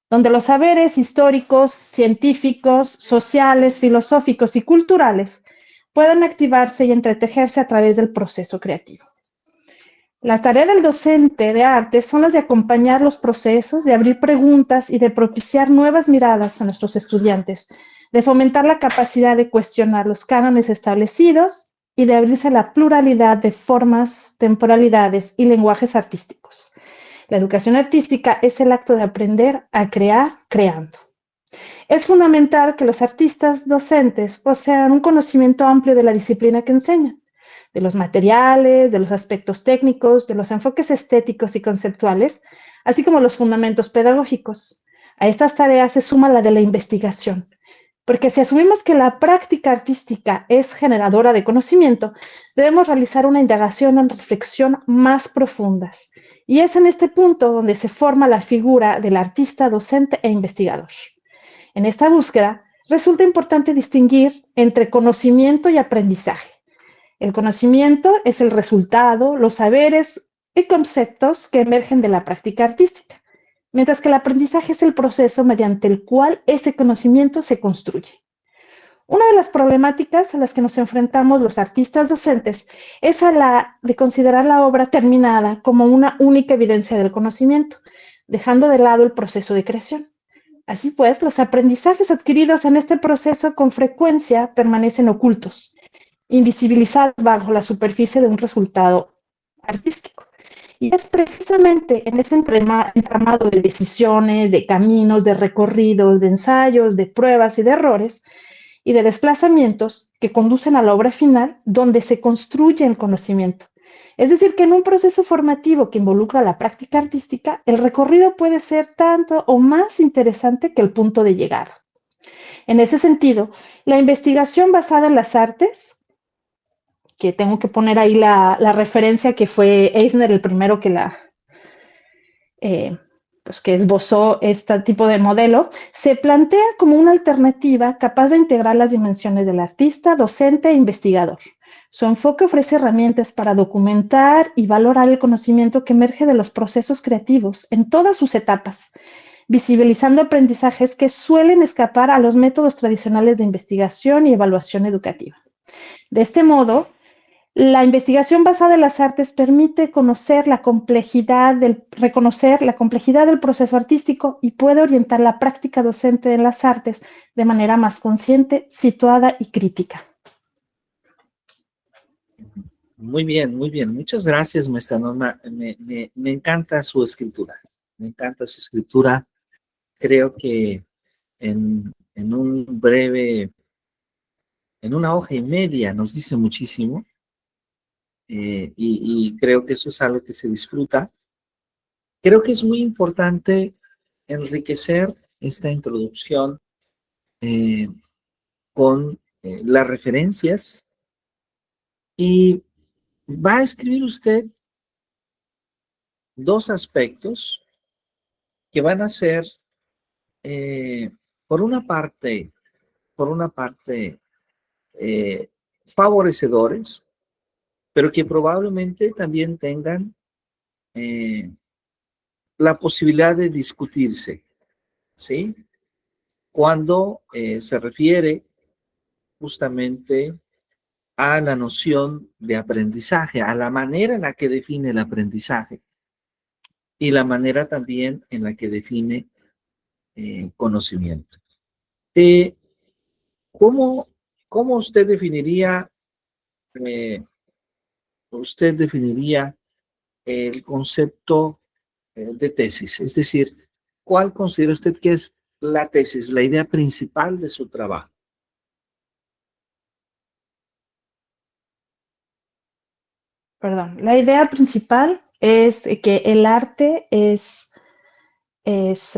donde los saberes históricos, científicos, sociales, filosóficos y culturales puedan activarse y entretejerse a través del proceso creativo. Las tareas del docente de arte son las de acompañar los procesos, de abrir preguntas y de propiciar nuevas miradas a nuestros estudiantes, de fomentar la capacidad de cuestionar los cánones establecidos y de abrirse a la pluralidad de formas, temporalidades y lenguajes artísticos. La educación artística es el acto de aprender a crear creando. Es fundamental que los artistas docentes posean un conocimiento amplio de la disciplina que enseñan, de los materiales, de los aspectos técnicos, de los enfoques estéticos y conceptuales, así como los fundamentos pedagógicos. A estas tareas se suma la de la investigación, porque si asumimos que la práctica artística es generadora de conocimiento, debemos realizar una indagación o reflexión más profundas. Y es en este punto donde se forma la figura del artista docente e investigador. En esta búsqueda, resulta importante distinguir entre conocimiento y aprendizaje. El conocimiento es el resultado, los saberes y conceptos que emergen de la práctica artística, mientras que el aprendizaje es el proceso mediante el cual ese conocimiento se construye. Una de las problemáticas a las que nos enfrentamos los artistas docentes es a la de considerar la obra terminada como una única evidencia del conocimiento, dejando de lado el proceso de creación. Así pues, los aprendizajes adquiridos en este proceso con frecuencia permanecen ocultos, invisibilizados bajo la superficie de un resultado artístico. Y es precisamente en ese entramado de decisiones, de caminos, de recorridos, de ensayos, de pruebas y de errores y de desplazamientos que conducen a la obra final donde se construye el conocimiento. Es decir, que en un proceso formativo que involucra la práctica artística, el recorrido puede ser tanto o más interesante que el punto de llegada. En ese sentido, la investigación basada en las artes, que tengo que poner ahí la referencia que fue Eisner el primero que que esbozó este tipo de modelo, se plantea como una alternativa capaz de integrar las dimensiones del artista, docente e investigador. Su enfoque ofrece herramientas para documentar y valorar el conocimiento que emerge de los procesos creativos en todas sus etapas, visibilizando aprendizajes que suelen escapar a los métodos tradicionales de investigación y evaluación educativa. De este modo, la investigación basada en las artes permite reconocer la complejidad del proceso artístico y puede orientar la práctica docente en las artes de manera más consciente, situada y crítica. Muy bien, muy bien. Muchas gracias, maestra Norma. Me encanta su escritura. Me encanta su escritura. Creo que en una hoja y media nos dice muchísimo. Y creo que eso es algo que se disfruta. Creo que es muy importante enriquecer esta introducción con las referencias y va a escribir usted dos aspectos que van a ser, por una parte, favorecedores, pero que probablemente también tengan la posibilidad de discutirse, ¿sí? Cuando se refiere justamente a la noción de aprendizaje, a la manera en la que define el aprendizaje y la manera también en la que define conocimiento. ¿Cómo eh, usted definiría el concepto de tesis? Es decir, ¿cuál considera usted que es la tesis, la idea principal de su trabajo? Perdón, la idea principal es que el arte es es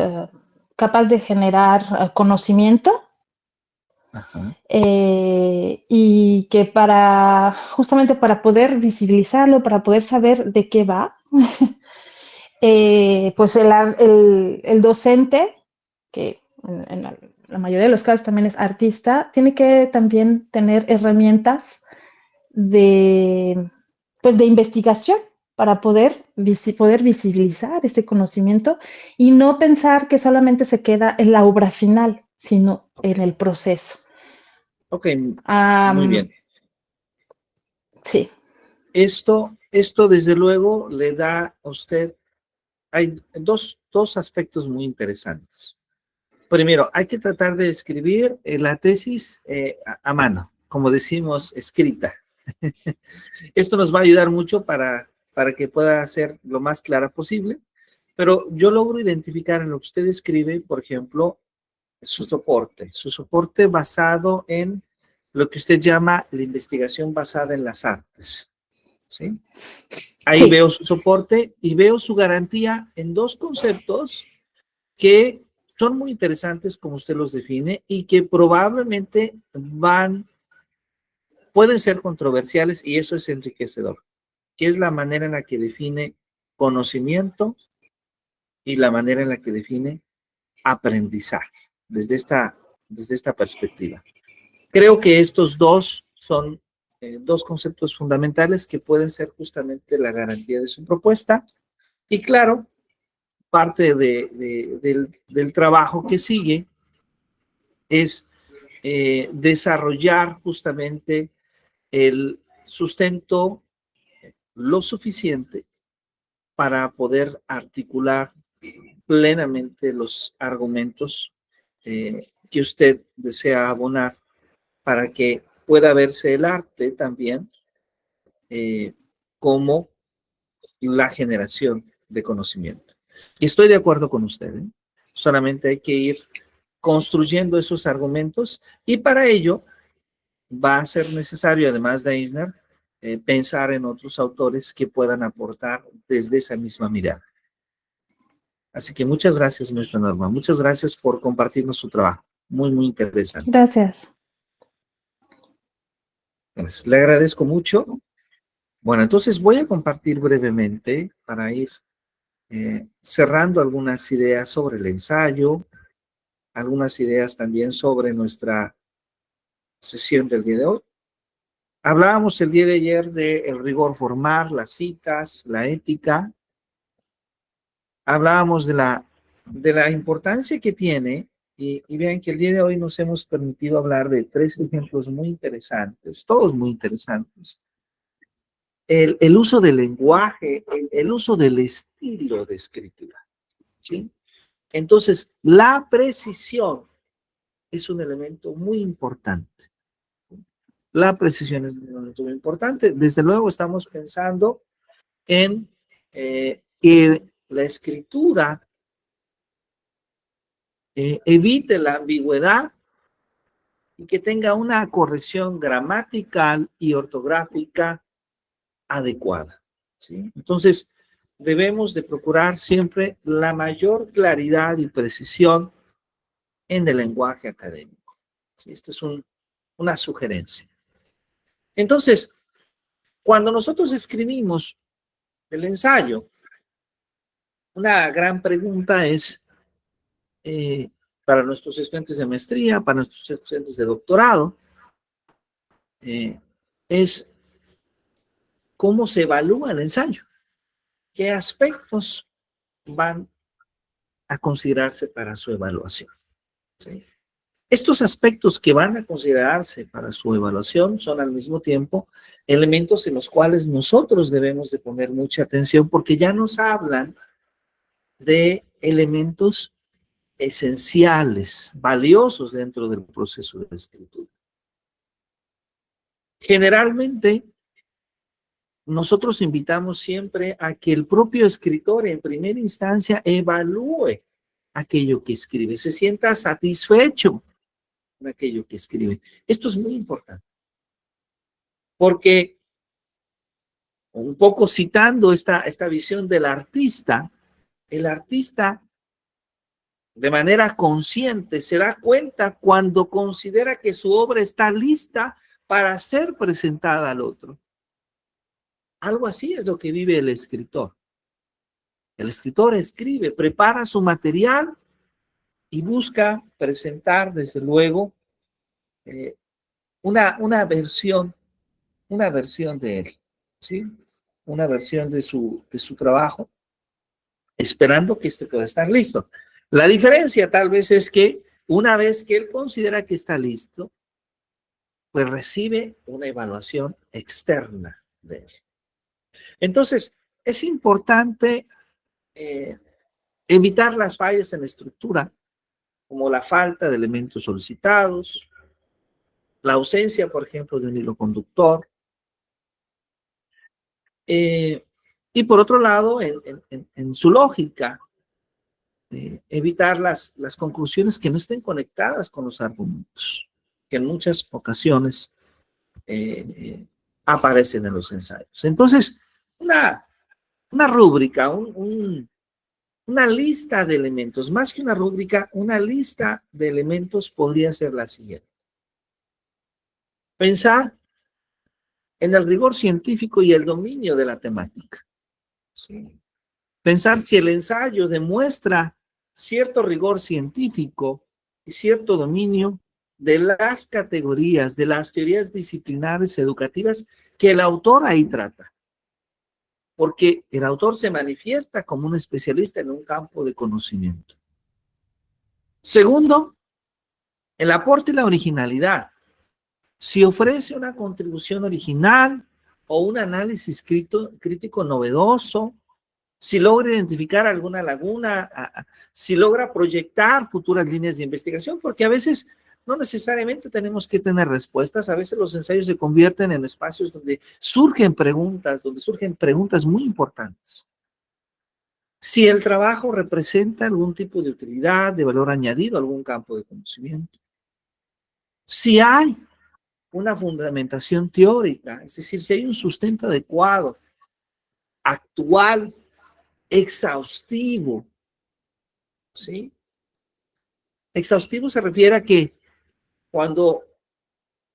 capaz de generar conocimiento. Ajá. Y que justamente para poder visibilizarlo, para poder saber de qué va, pues el docente, que en la mayoría de los casos también es artista, tiene que también tener herramientas pues de investigación para poder visibilizar este conocimiento y no pensar que solamente se queda en la obra final, sino en el proceso. Ok, muy bien. Sí. Esto desde luego le da a usted, hay dos aspectos muy interesantes. Primero, hay que tratar de escribir la tesis a mano, como decimos, escrita. Esto nos va a ayudar mucho para que pueda ser lo más clara posible, pero yo logro identificar en lo que usted escribe, por ejemplo, su soporte basado en lo que usted llama la investigación basada en las artes, ¿sí? Ahí Sí. veo su soporte y veo su garantía en dos conceptos que son muy interesantes como usted los define y que probablemente pueden ser controversiales y eso es enriquecedor, que es la manera en la que define conocimiento y la manera en la que define aprendizaje desde esta perspectiva. Creo que estos dos son dos conceptos fundamentales que pueden ser justamente la garantía de su propuesta y claro, parte del trabajo que sigue es desarrollar justamente el sustento lo suficiente para poder articular plenamente los argumentos que usted desea abonar para que pueda verse el arte también como la generación de conocimiento. Y estoy de acuerdo con usted, ¿eh? Solamente hay que ir construyendo esos argumentos y para ello va a ser necesario, además de Eisner, pensar en otros autores que puedan aportar desde esa misma mirada. Así que muchas gracias, maestra Norma. Muchas gracias por compartirnos su trabajo. Muy, muy interesante. Gracias. Pues, le agradezco mucho. Bueno, entonces voy a compartir brevemente para ir cerrando algunas ideas sobre el ensayo, algunas ideas también sobre nuestra sesión del día de hoy. Hablábamos el día de ayer del rigor formal, las citas, la ética. Hablábamos de la importancia que tiene y vean que el día de hoy nos hemos permitido hablar de 3 ejemplos muy interesantes, todos muy interesantes. El uso del lenguaje, el uso del estilo de escritura, ¿sí? Entonces, la precisión es un elemento muy importante. La precisión es un elemento muy importante. Desde luego estamos pensando en que la escritura evite la ambigüedad y que tenga una corrección gramatical y ortográfica adecuada, ¿sí? Entonces, debemos de procurar siempre la mayor claridad y precisión en el lenguaje académico, ¿sí? Esta es una sugerencia. Entonces, cuando nosotros escribimos el ensayo, una gran pregunta es para nuestros estudiantes de maestría, para nuestros estudiantes de doctorado, es cómo se evalúa el ensayo, qué aspectos van a considerarse para su evaluación, ¿sí? Estos aspectos que van a considerarse para su evaluación son al mismo tiempo elementos en los cuales nosotros debemos de poner mucha atención porque ya nos hablan de elementos esenciales, valiosos dentro del proceso de escritura. Generalmente, nosotros invitamos siempre a que el propio escritor en primera instancia evalúe aquello que escribe, se sienta satisfecho con aquello que escribe. Esto es muy importante, porque un poco citando esta visión del artista, el artista de manera consciente, se da cuenta cuando considera que su obra está lista para ser presentada al otro. Algo así es lo que vive el escritor. El escritor escribe, prepara su material y busca presentar, desde luego, una versión de él, ¿sí? Una versión de su trabajo, esperando que este pueda estar listo. La diferencia tal vez es que una vez que él considera que está listo, pues recibe una evaluación externa de él. Entonces, es importante evitar las fallas en la estructura, como la falta de elementos solicitados, la ausencia, por ejemplo, de un hilo conductor. Y por otro lado, en su lógica, evitar las conclusiones que no estén conectadas con los argumentos, que en muchas ocasiones aparecen en los ensayos. Entonces, una rúbrica, una lista de elementos, más que una rúbrica, una lista de elementos podría ser la siguiente. Pensar en el rigor científico y el dominio de la temática. ¿Sí? Pensar si el ensayo demuestra cierto rigor científico y cierto dominio de las categorías, de las teorías disciplinares educativas que el autor ahí trata. Porque el autor se manifiesta como un especialista en un campo de conocimiento. Segundo, el aporte y la originalidad. Si ofrece una contribución original o un análisis crítico novedoso, si logra identificar alguna laguna, si logra proyectar futuras líneas de investigación, porque a veces no necesariamente tenemos que tener respuestas, a veces los ensayos se convierten en espacios donde surgen preguntas muy importantes. Si el trabajo representa algún tipo de utilidad, de valor añadido, algún campo de conocimiento. Si hay una fundamentación teórica, es decir, si hay un sustento adecuado, actual, exhaustivo, ¿sí? Exhaustivo se refiere a que cuando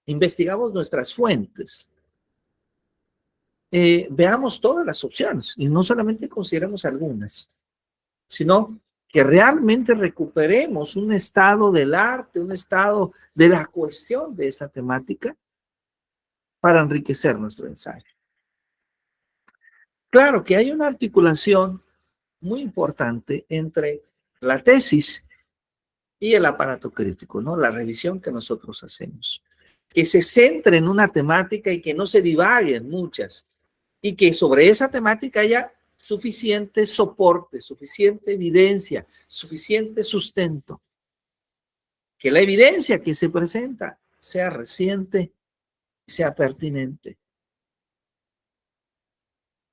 investigamos nuestras fuentes, veamos todas las opciones y no solamente consideremos algunas, sino que realmente recuperemos un estado del arte, un estado de la cuestión de esa temática para enriquecer nuestro ensayo. Claro que hay una articulación muy importante entre la tesis y el aparato crítico, ¿no? La revisión que nosotros hacemos. Que se centre en una temática y que no se divaguen muchas. Y que sobre esa temática haya suficiente soporte, suficiente evidencia, suficiente sustento. Que la evidencia que se presenta sea reciente, sea pertinente.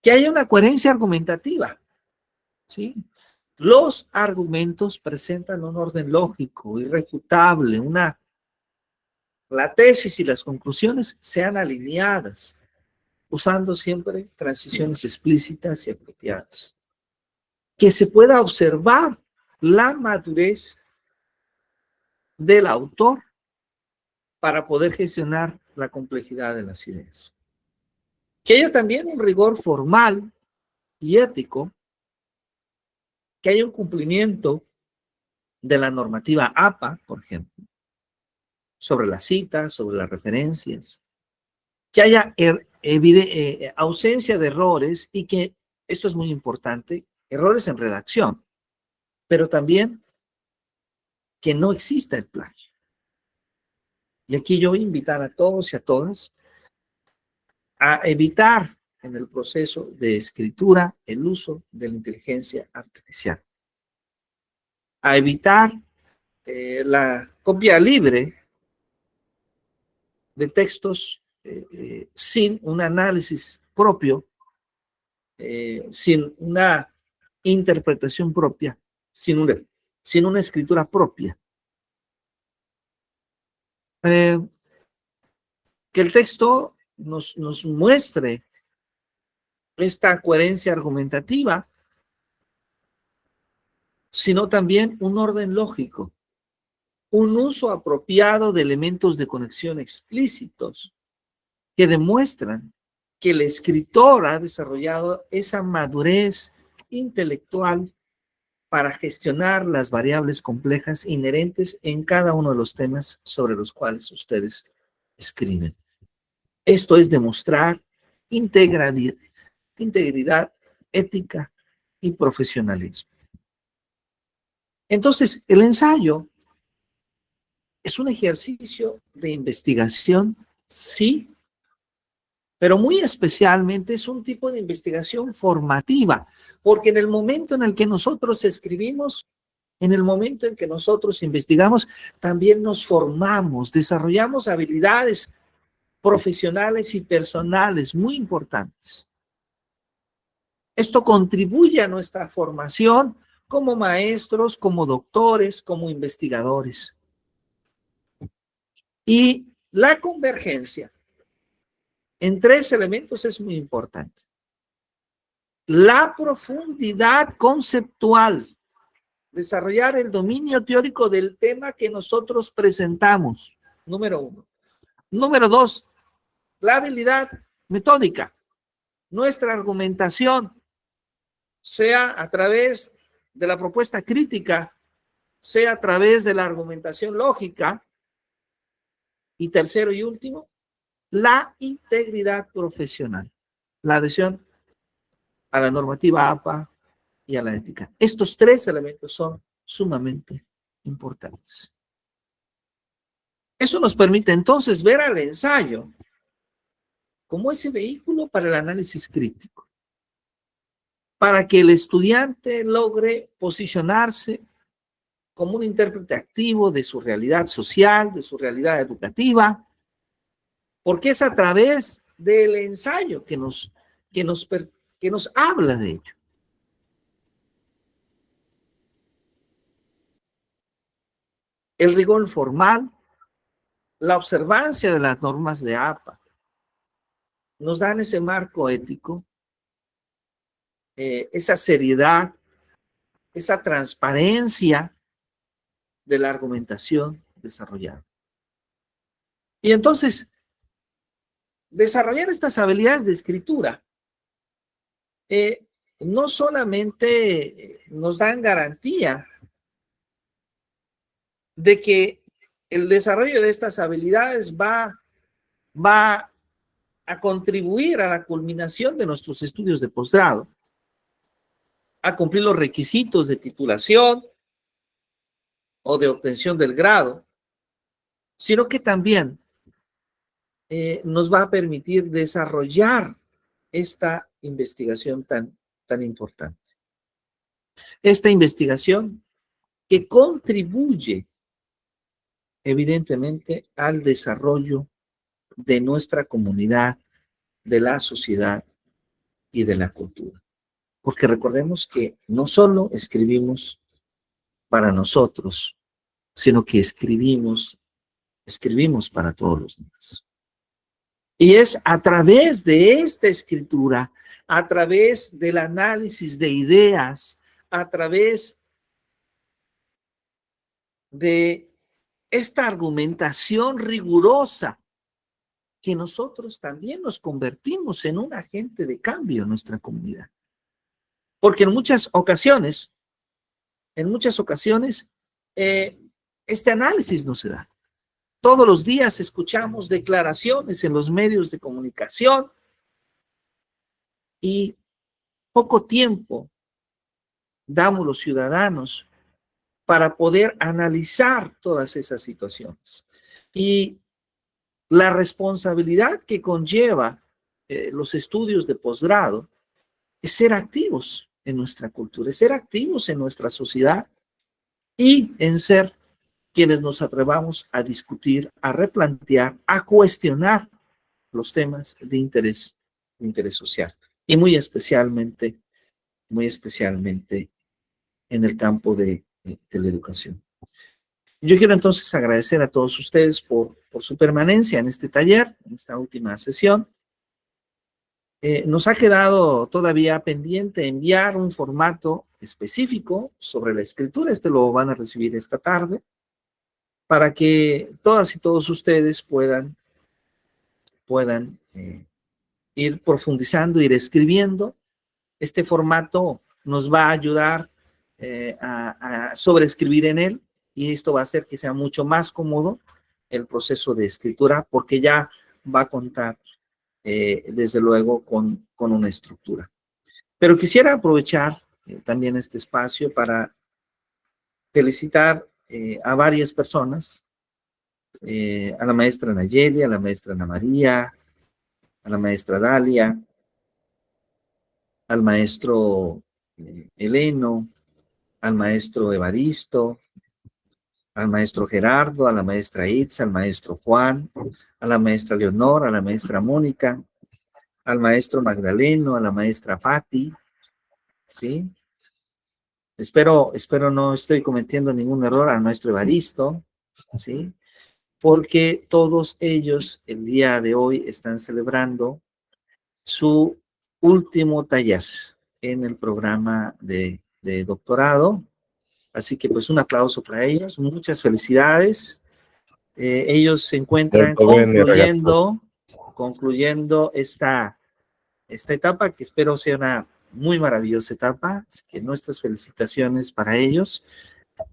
Que haya una coherencia argumentativa, ¿sí? Los argumentos presentan un orden lógico, irrefutable, la tesis y las conclusiones sean alineadas, usando siempre transiciones explícitas y apropiadas. Que se pueda observar la madurez del autor para poder gestionar la complejidad de las ideas. Que haya también un rigor formal y ético, que haya un cumplimiento de la normativa APA, por ejemplo, sobre las citas, sobre las referencias, que haya ausencia de errores y que, esto es muy importante, errores en redacción, pero también que no exista el plagio. Y aquí yo voy a invitar a todos y a todas a evitar en el proceso de escritura el uso de la inteligencia artificial, a evitar la copia libre de textos sin un análisis propio, sin una interpretación propia, sin una escritura propia. Que el texto nos muestre esta coherencia argumentativa sino también un orden lógico, un uso apropiado de elementos de conexión explícitos que demuestran que el escritor ha desarrollado esa madurez intelectual para gestionar las variables complejas inherentes en cada uno de los temas sobre los cuales ustedes escriben. Esto es demostrar integridad, ética y profesionalismo. Entonces, el ensayo es un ejercicio de investigación, sí, pero muy especialmente es un tipo de investigación formativa, porque en el momento en el que nosotros escribimos, en el momento en que nosotros investigamos, también nos formamos, desarrollamos habilidades profesionales y personales muy importantes. Esto contribuye a nuestra formación como maestros, como doctores, como investigadores. Y la convergencia en tres elementos es muy importante. La profundidad conceptual, desarrollar el dominio teórico del tema que nosotros presentamos, número 1. Número 2, la habilidad metódica. Nuestra argumentación, sea a través de la propuesta crítica, sea a través de la argumentación lógica. Y tercero y último, la integridad profesional, la adhesión a la normativa APA y a la ética. Estos tres elementos son sumamente importantes. Eso nos permite entonces ver al ensayo como ese vehículo para el análisis crítico, para que el estudiante logre posicionarse como un intérprete activo de su realidad social, de su realidad educativa, porque es a través del ensayo que nos habla de ello. El rigor formal, la observancia de las normas de APA, nos dan ese marco ético, esa seriedad, esa transparencia de la argumentación desarrollada. Y entonces, desarrollar estas habilidades de escritura no solamente nos dan garantía de que el desarrollo de estas habilidades va a contribuir a la culminación de nuestros estudios de posgrado, a cumplir los requisitos de titulación o de obtención del grado, sino que también nos va a permitir desarrollar esta investigación tan importante. Esta investigación que contribuye evidentemente al desarrollo de nuestra comunidad, de la sociedad y de la cultura. Porque recordemos que no solo escribimos para nosotros, sino que escribimos para todos los demás. Y es a través de esta escritura, a través del análisis de ideas, a través de esta argumentación rigurosa, que nosotros también nos convertimos en un agente de cambio en nuestra comunidad. Porque en muchas ocasiones, este análisis no se da. Todos los días escuchamos declaraciones en los medios de comunicación y poco tiempo damos los ciudadanos para poder analizar todas esas situaciones. Y la responsabilidad que conlleva los estudios de posgrado es ser activos en nuestra cultura, es ser activos en nuestra sociedad y en ser quienes nos atrevamos a discutir, a replantear, a cuestionar los temas de interés social. Y muy especialmente en el campo de la educación. Yo quiero entonces agradecer a todos ustedes por su permanencia en este taller, en esta última sesión. Nos ha quedado todavía pendiente enviar un formato específico sobre la escritura. Este lo van a recibir esta tarde para que todas y todos ustedes puedan ir profundizando, ir escribiendo. Este formato nos va a ayudar a sobreescribir en él, y esto va a hacer que sea mucho más cómodo el proceso de escritura, porque ya va a contar desde luego con una estructura. Pero quisiera aprovechar también este espacio para felicitar a varias personas, a la maestra Nayeli, a la maestra Ana María, a la maestra Dalia, al maestro Heleno, al maestro Evaristo, al maestro Gerardo, a la maestra Itza, al maestro Juan, a la maestra Leonor, a la maestra Mónica, al maestro Magdaleno, a la maestra Fati, ¿sí? Espero no estoy cometiendo ningún error, al maestro Evaristo, ¿sí? Porque todos ellos el día de hoy están celebrando su último taller en el programa de doctorado. Así que pues un aplauso para ellos, muchas felicidades. Ellos se encuentran concluyendo esta etapa, que espero sea una muy maravillosa etapa, así que nuestras felicitaciones para ellos.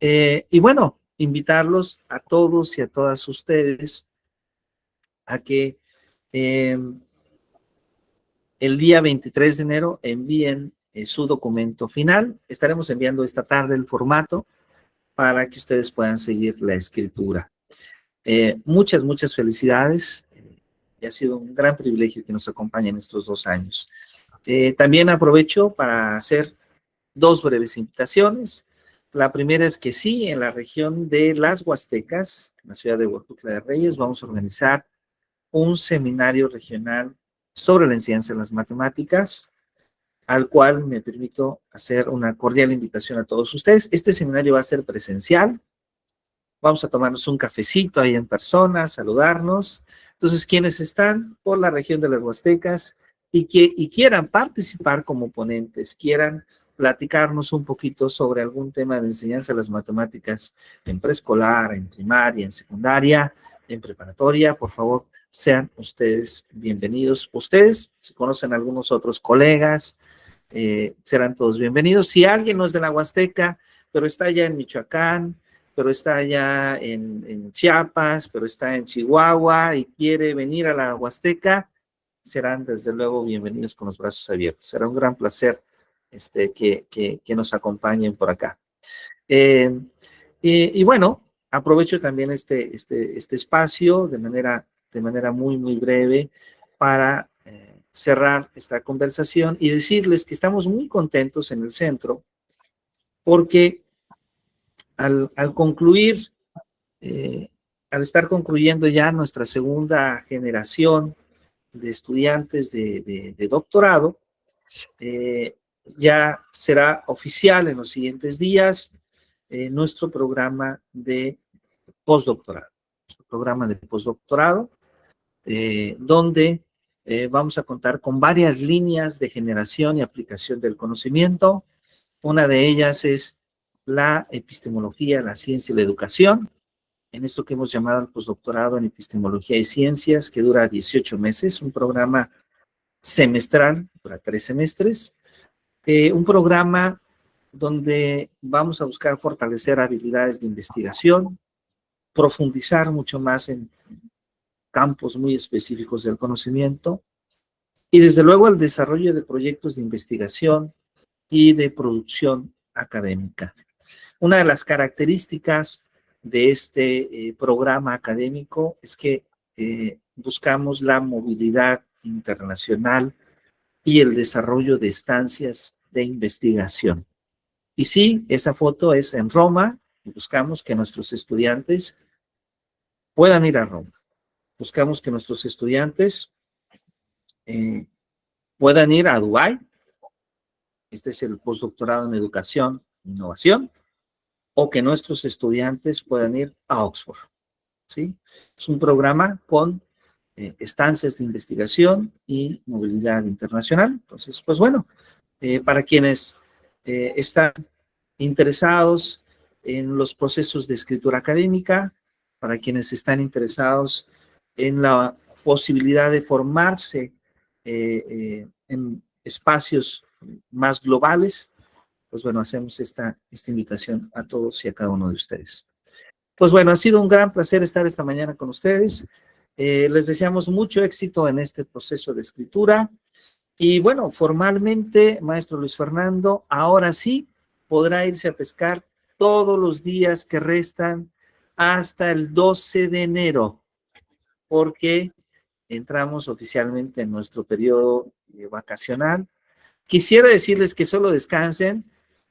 Y bueno, invitarlos a todos y a todas ustedes a que el día 23 de enero envíen su documento final. Estaremos enviando esta tarde el formato para que ustedes puedan seguir la escritura. Muchas felicidades. Ha sido un gran privilegio que nos acompañen estos 2 años. También aprovecho para hacer 2 breves invitaciones. La primera es que sí, en la región de las Huastecas, en la ciudad de Huejutla de Reyes, vamos a organizar un seminario regional sobre la enseñanza de las matemáticas, al cual me permito hacer una cordial invitación a todos ustedes. Este seminario va a ser presencial. Vamos a tomarnos un cafecito ahí en persona, saludarnos. Entonces, quienes están por la región de las Huastecas y quieran participar como ponentes, quieran platicarnos un poquito sobre algún tema de enseñanza de las matemáticas en preescolar, en primaria, en secundaria, en preparatoria, por favor, sean ustedes bienvenidos. Ustedes, si conocen a algunos otros colegas, serán todos bienvenidos. Si alguien no es de la Huasteca, pero está allá en Michoacán, pero está allá en Chiapas, pero está en Chihuahua y quiere venir a la Huasteca, serán desde luego bienvenidos con los brazos abiertos. Será un gran placer que nos acompañen por acá. Y bueno, aprovecho también este espacio de manera muy breve para cerrar esta conversación y decirles que estamos muy contentos en el centro porque al concluir, al estar concluyendo ya nuestra segunda generación de estudiantes de doctorado, ya será oficial en los siguientes días nuestro programa de postdoctorado. Donde vamos a contar con varias líneas de generación y aplicación del conocimiento. Una de ellas es la epistemología, la ciencia y la educación, en esto que hemos llamado el postdoctorado en epistemología y ciencias, que dura 18 meses, un programa semestral, dura 3 semestres, un programa donde vamos a buscar fortalecer habilidades de investigación, profundizar mucho más en campos muy específicos del conocimiento y desde luego el desarrollo de proyectos de investigación y de producción académica. Una de las características de este programa académico es que buscamos la movilidad internacional y el desarrollo de estancias de investigación. Y sí, esa foto es en Roma y buscamos que nuestros estudiantes puedan ir a Roma. Buscamos que nuestros estudiantes puedan ir a Dubái. Este es el postdoctorado en educación e innovación. O que nuestros estudiantes puedan ir a Oxford, ¿sí? Es un programa con estancias de investigación y movilidad internacional. Entonces, pues bueno, para quienes están interesados en los procesos de escritura académica, para quienes están interesados en la posibilidad de formarse en espacios más globales, pues bueno, hacemos esta invitación a todos y a cada uno de ustedes. Pues bueno, ha sido un gran placer estar esta mañana con ustedes. Les deseamos mucho éxito en este proceso de escritura. Y bueno, formalmente, maestro Luis Fernando, ahora sí podrá irse a pescar todos los días que restan hasta el 12 de enero, porque entramos oficialmente en nuestro periodo vacacional. Quisiera decirles que solo descansen,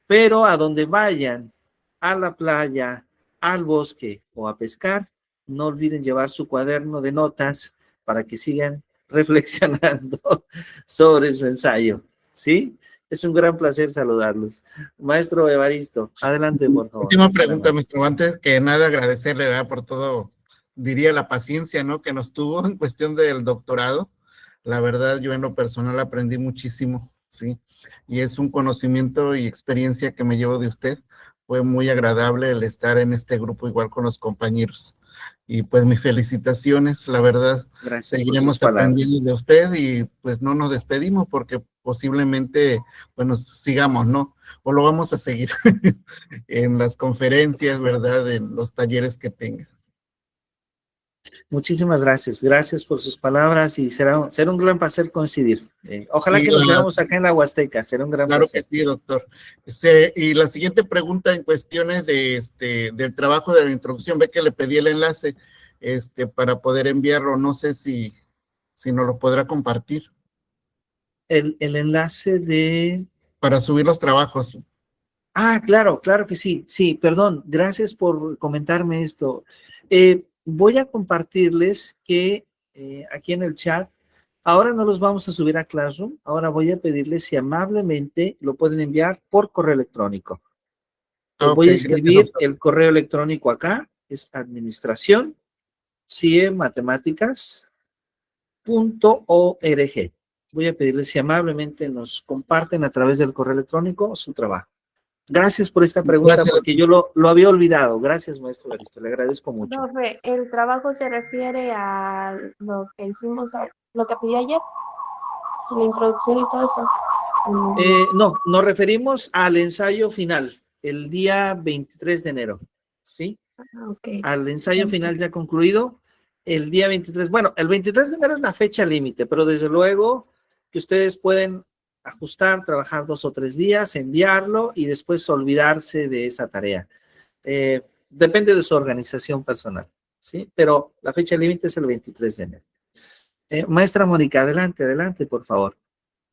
pero a donde vayan, a la playa, al bosque o a pescar, no olviden llevar su cuaderno de notas para que sigan reflexionando sobre su ensayo, ¿sí? Es un gran placer saludarlos. Maestro Evaristo, adelante, por favor. Última pregunta, maestro. Antes que nada, agradecerle, ¿verdad?, por todo, diría, la paciencia, ¿no?, que nos tuvo en cuestión del doctorado. La verdad, yo en lo personal aprendí muchísimo, ¿sí? Y es un conocimiento y experiencia que me llevo de usted. Fue muy agradable el estar en este grupo igual con los compañeros. Y pues mis felicitaciones, la verdad. Gracias. Seguiremos aprendiendo de usted y pues no nos despedimos porque posiblemente, bueno, sigamos, ¿no? O lo vamos a seguir en las conferencias, ¿verdad?, en los talleres que tenga. Muchísimas gracias. Gracias por sus palabras y será un gran placer coincidir. Ojalá que nos veamos acá en la Huasteca. Será un gran placer. Claro que sí, doctor. Y la siguiente pregunta en cuestiones del trabajo de la introducción, ve que le pedí el enlace para poder enviarlo. No sé si nos lo podrá compartir. El enlace de... Para subir los trabajos. Ah, claro que sí. Sí, perdón. Gracias por comentarme esto. Voy a compartirles que aquí en el chat, ahora no los vamos a subir a Classroom, ahora voy a pedirles si amablemente lo pueden enviar por correo electrónico. Voy a escribir el correo electrónico acá, es administración.ciematemáticas.org. Voy a pedirles si amablemente nos comparten a través del correo electrónico su trabajo. Gracias por esta pregunta, porque yo lo había olvidado. Gracias, maestro Evaristo, le agradezco mucho. Profe, ¿el trabajo se refiere a lo que hicimos, lo que pedí ayer? La introducción y todo eso. No, nos referimos al ensayo final, el día 23 de enero, ¿sí? Okay. Al ensayo final ya concluido, el día 23. Bueno, el 23 de enero es la fecha límite, pero desde luego que ustedes pueden ajustar, trabajar 2 o 3 días, enviarlo y después olvidarse de esa tarea. Depende de su organización personal, ¿sí? Pero la fecha límite es el 23 de enero. Maestra Mónica, adelante, por favor.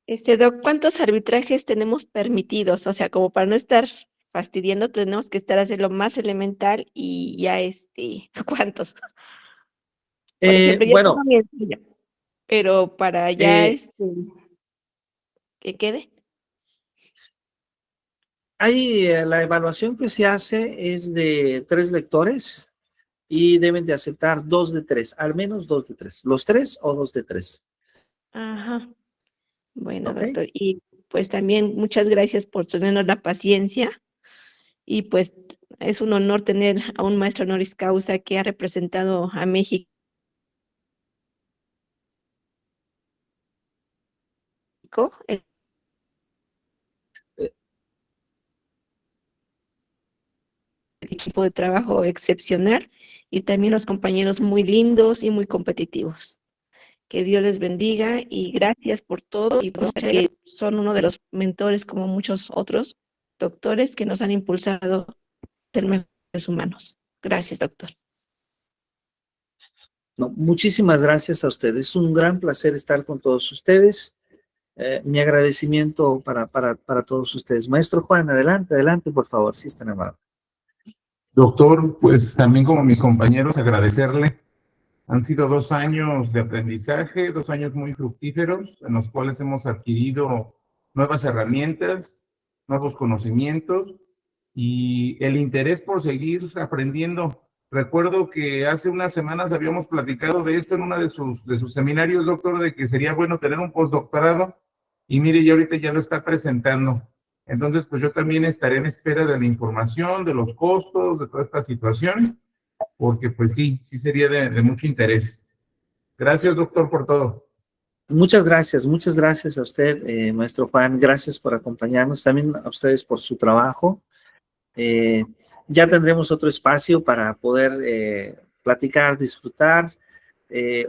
Doc, ¿cuántos arbitrajes tenemos permitidos? O sea, como para no estar fastidiando, tenemos que estar haciendo lo más elemental y ya ¿cuántos? Por ejemplo, bueno, pero para ya que quede. Ahí la evaluación que se hace es de 3 lectores y deben de aceptar 2 de 3, al menos 2 de 3. ¿Los 3 o 2 de 3? Ajá. Bueno, ¿Okay? doctor, y pues también muchas gracias por tenernos la paciencia y pues es un honor tener a un maestro honoris causa que ha representado a México el equipo de trabajo excepcional y también los compañeros muy lindos y muy competitivos. Que Dios les bendiga y gracias por todo y pues que son uno de los mentores como muchos otros doctores que nos han impulsado a ser mejores humanos. Gracias, doctor. No, muchísimas gracias a ustedes. Es un gran placer estar con todos ustedes. Mi agradecimiento para todos ustedes. Maestro Juan, adelante, por favor, si están amables. Doctor, pues también como mis compañeros, agradecerle. Han sido 2 años de aprendizaje, 2 años muy fructíferos, en los cuales hemos adquirido nuevas herramientas, nuevos conocimientos y el interés por seguir aprendiendo. Recuerdo que hace unas semanas habíamos platicado de esto en uno de sus seminarios, doctor, de que sería bueno tener un postdoctorado y mire, ya ahorita ya lo está presentando. Entonces, pues yo también estaré en espera de la información, de los costos, de toda esta situación, porque pues sí sería de mucho interés. Gracias, doctor, por todo. Muchas gracias a usted, maestro Juan, gracias por acompañarnos, también a ustedes por su trabajo. Ya tendremos otro espacio para poder platicar, disfrutar,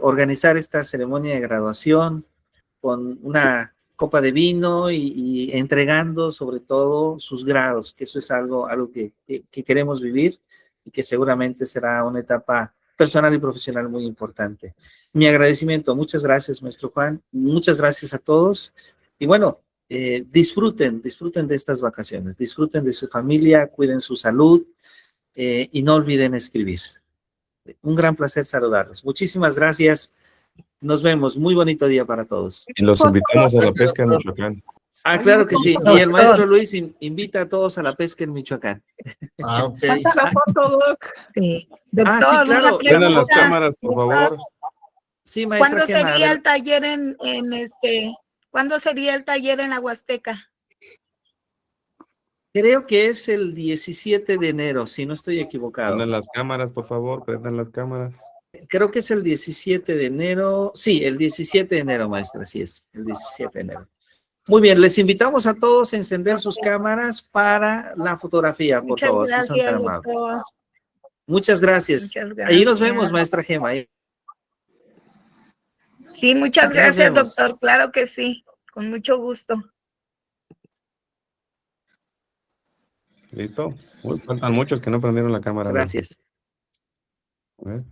organizar esta ceremonia de graduación con una copa de vino y entregando sobre todo sus grados, que eso es algo que queremos vivir y que seguramente será una etapa personal y profesional muy importante. Mi agradecimiento, muchas gracias, maestro Juan, muchas gracias a todos y bueno, disfruten de estas vacaciones, disfruten de su familia, cuiden su salud y no olviden escribir. Un gran placer saludarlos. Muchísimas gracias. Nos vemos. Muy bonito día para todos. Y los invitamos a la pesca en Michoacán. Ah, claro que sí. Y el maestro Luis invita a todos a la pesca en Michoacán. Ah, ok. Falta la foto, Doc. Sí. Ah, sí, Doctor, claro. una Prendan las pregunta. cámaras, por favor. Sí, maestra ¿Cuándo Gemma, a sería ver. el taller ¿cuándo sería el taller en la Huasteca? Creo que es el 17 de enero, si no estoy equivocado. Prendan las cámaras, por favor, prendan las cámaras. Creo que es el 17 de enero. Sí, el 17 de enero, maestra, así es, el 17 de enero. Muy bien, les invitamos a todos a encender sus cámaras para la fotografía, por Muchas favor, si son tan gracias, amables. doctor. Muchas gracias. Muchas Ahí nos gracias. vemos, maestra Gemma. Sí, muchas Aquí nos gracias, vemos. doctor. Claro que sí, con mucho gusto. ¿Listo? Uy, faltan muchos que no prendieron la cámara. Gracias. A ver.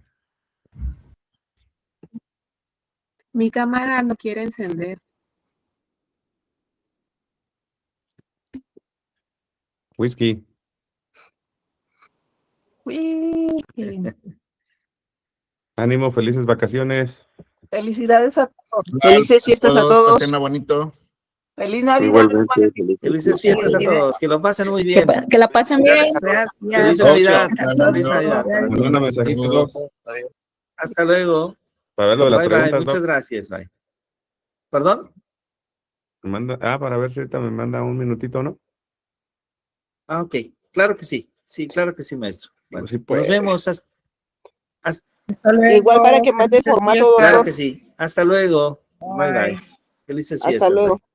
Mi cámara no quiere encender. Whisky. Uy, Ánimo, felices vacaciones. felicidades a todos. Felices fiestas a todos. Pasen bonito. Feliz Navidad. Igualmente, Felices fiestas a todos. Que lo pasen muy bien. Que la pasen bien. Gracias. Feliz Navidad. Gracias. Feliz Navidad. Manda un mensajito, Doc, Hasta luego. para ver lo de las Bye, bye. preguntas, Muchas Doc. gracias. Bye. ¿Perdón? Para ver si ahorita me manda un minutito, ¿no? Ah, ok. Claro que sí. Sí, claro que sí, maestro. Bueno, Sí puede. nos vemos. Hasta luego. Igual para que mande el formato, Claro doctor. que sí. Hasta luego. Bye, bye. Felices Hasta fiestas. luego. Bye.